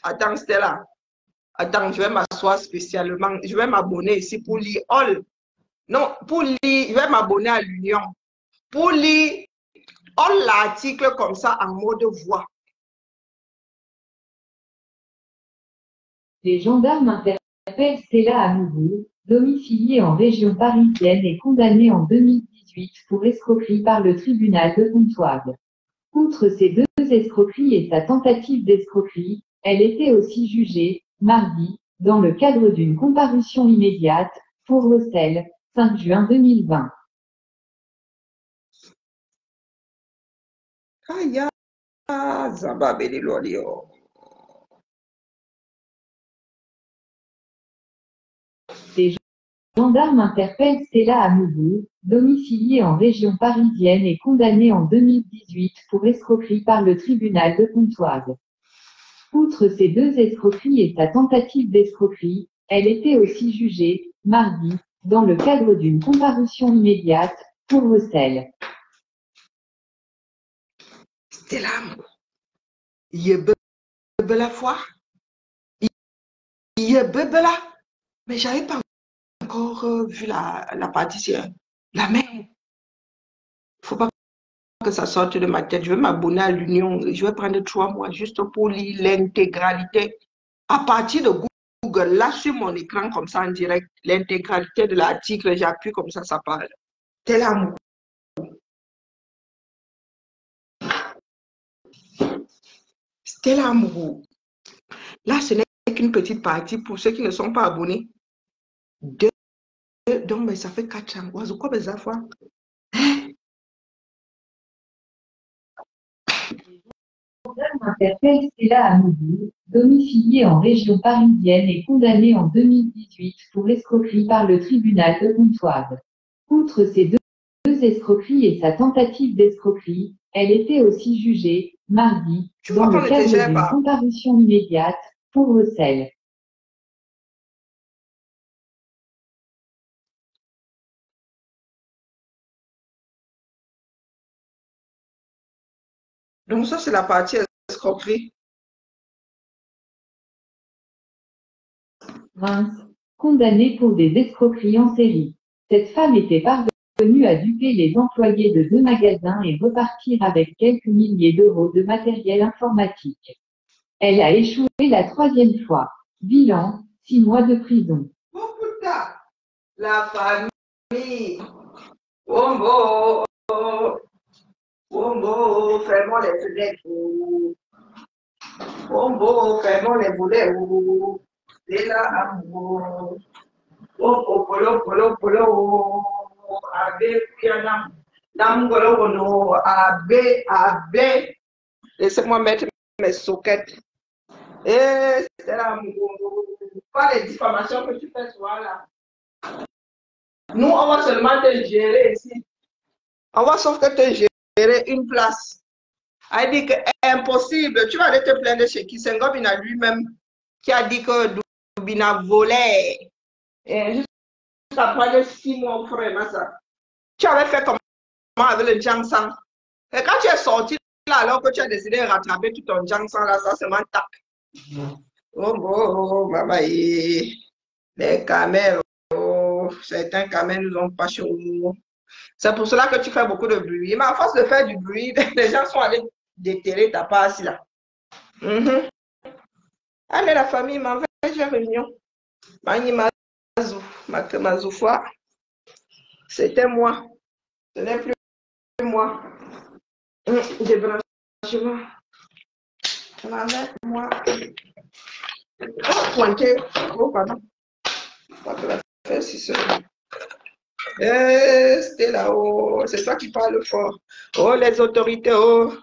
Attends, Stella. Attends, je vais m'asseoir spécialement. Je vais m'abonner ici pour lire All. Non, pour lire, je vais m'abonner à l'Union. Pour lire All l'article comme ça en mode voix. Les gendarmes interpellent Stella Amourou, domiciliée en région parisienne et condamnée en 2018 pour escroquerie par le tribunal de Pontoise. Outre ces 2 escroqueries et sa tentative d'escroquerie, elle était aussi jugée, mardi, dans le cadre d'une comparution immédiate, pour recel, 5 juin 2020. Aïe, Zamba Belilolio. Les gendarmes interpellent Stella Amourou, domiciliée en région parisienne et condamnée en 2018 pour escroquerie par le tribunal de Pontoise. Outre ces 2 escroqueries et sa tentative d'escroquerie, elle était aussi jugée, mardi, dans le cadre d'une comparution immédiate, pour recel. Stella Amourou. Il y a bebe la foi. Il y a bebe là. Mais j'avais pas encore vu la partie, la mer. Il ne faut pas que ça sorte de ma tête. Je vais m'abonner à l'Union. Je vais prendre 3 mois juste pour lire l'intégralité. À partir de Google, là sur mon écran comme ça en direct, l'intégralité de l'article, j'appuie comme ça parle. Stella Amourou. Stella Amourou. Là, ce n'est qu'une petite partie pour ceux qui ne sont pas abonnés. Donc, mais ça fait 4 ans. Quoi, mes enfants? Interpelle Stella Amourou, domiciliée en région parisienne et condamnée en 2018 pour escroquerie par le tribunal de Pontoise. Outre ces 2 escroqueries et sa tentative d'escroquerie, elle était aussi jugée, mardi, dans le cadre d'une comparution immédiate, pour recel. Donc ça, c'est la partie escroquerie. Reims, condamnée pour des escroqueries en série. Cette femme était parvenue à duper les employés de 2 magasins et repartir avec quelques milliers d'euros de matériel informatique. Elle a échoué la 3e fois. Bilan, 6 mois de prison. Oh putain, la famille. Wombo, Wombo, fermons les fenêtres. Wombo, fermons les volets. C'est là, amour. Wombo, polo. Abe, piana. Namgolo, abe. Laissez-moi mettre mes soquettes. Et c'est là, pas les diffamations que tu fais souvent là. Nous, on va seulement te gérer ici. On va sauf que te gérer une place. Elle dit que c'est impossible. Tu vas aller te plaindre chez qui? C'est Ngobina lui-même qui a dit que Dubina volait. Et juste après 6 mois, frère, ça. Tu avais fait comment avec le Jiangsang? Et quand tu es sorti là, alors que tu as décidé de rattraper tout ton Jiangsang là, ça c'est mon tac. Oh, maman, les camels, certains camels nous ont pas chaud. C'est pour cela que tu fais beaucoup de bruit. Mais à force de faire du bruit, les gens sont allés déterrer ta part là. Allez, la famille, m'en vais, j'ai réunion. Mani Mazou, Mazoufoua. C'était moi. Ce n'est plus moi. Débranchement. On avait moi. Pointé. Oh, pardon. Pas que la faire si seulement. C'était là-haut. C'est toi qui parles fort. Oh, les autorités. Oh,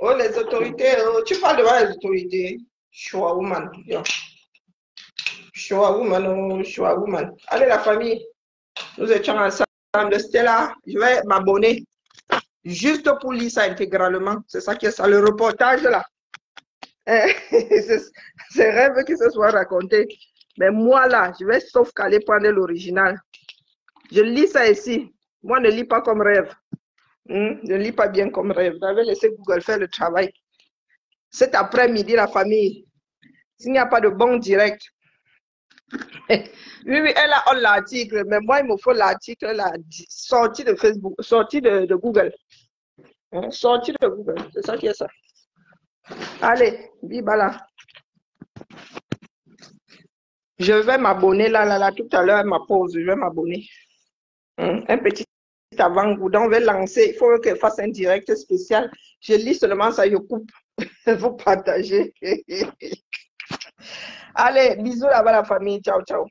oh les autorités. Oh. Tu parles devant les autorités. Choix woman. Choix woman. Oh, choix woman. Allez, la famille. Nous étions ensemble. Stella, je vais m'abonner. Juste pour lire ça intégralement. C'est ça qui est ça, le reportage là. C'est rêve qui se soit raconté. Mais moi là, je vais sauf qu'aller prendre l'original. Je lis ça ici. Moi, ne lis pas comme rêve. Je ne lis pas bien comme rêve. J'avais laissé Google faire le travail. Cet après-midi, la famille, s'il n'y a pas de bon direct. Oui, elle a l'article, mais moi, il me faut l'article sorti de Facebook, sorti de Google. Sorti de Google, c'est ça qui est ça. Allez, Bibala. Je vais m'abonner là, tout à l'heure, ma pause, je vais m'abonner. Un petit avant-goût, on va lancer, il faut qu'elle fasse un direct spécial. Je lis seulement ça, je coupe. Vous partagez. Allez, bisous là-bas la famille, ciao, ciao.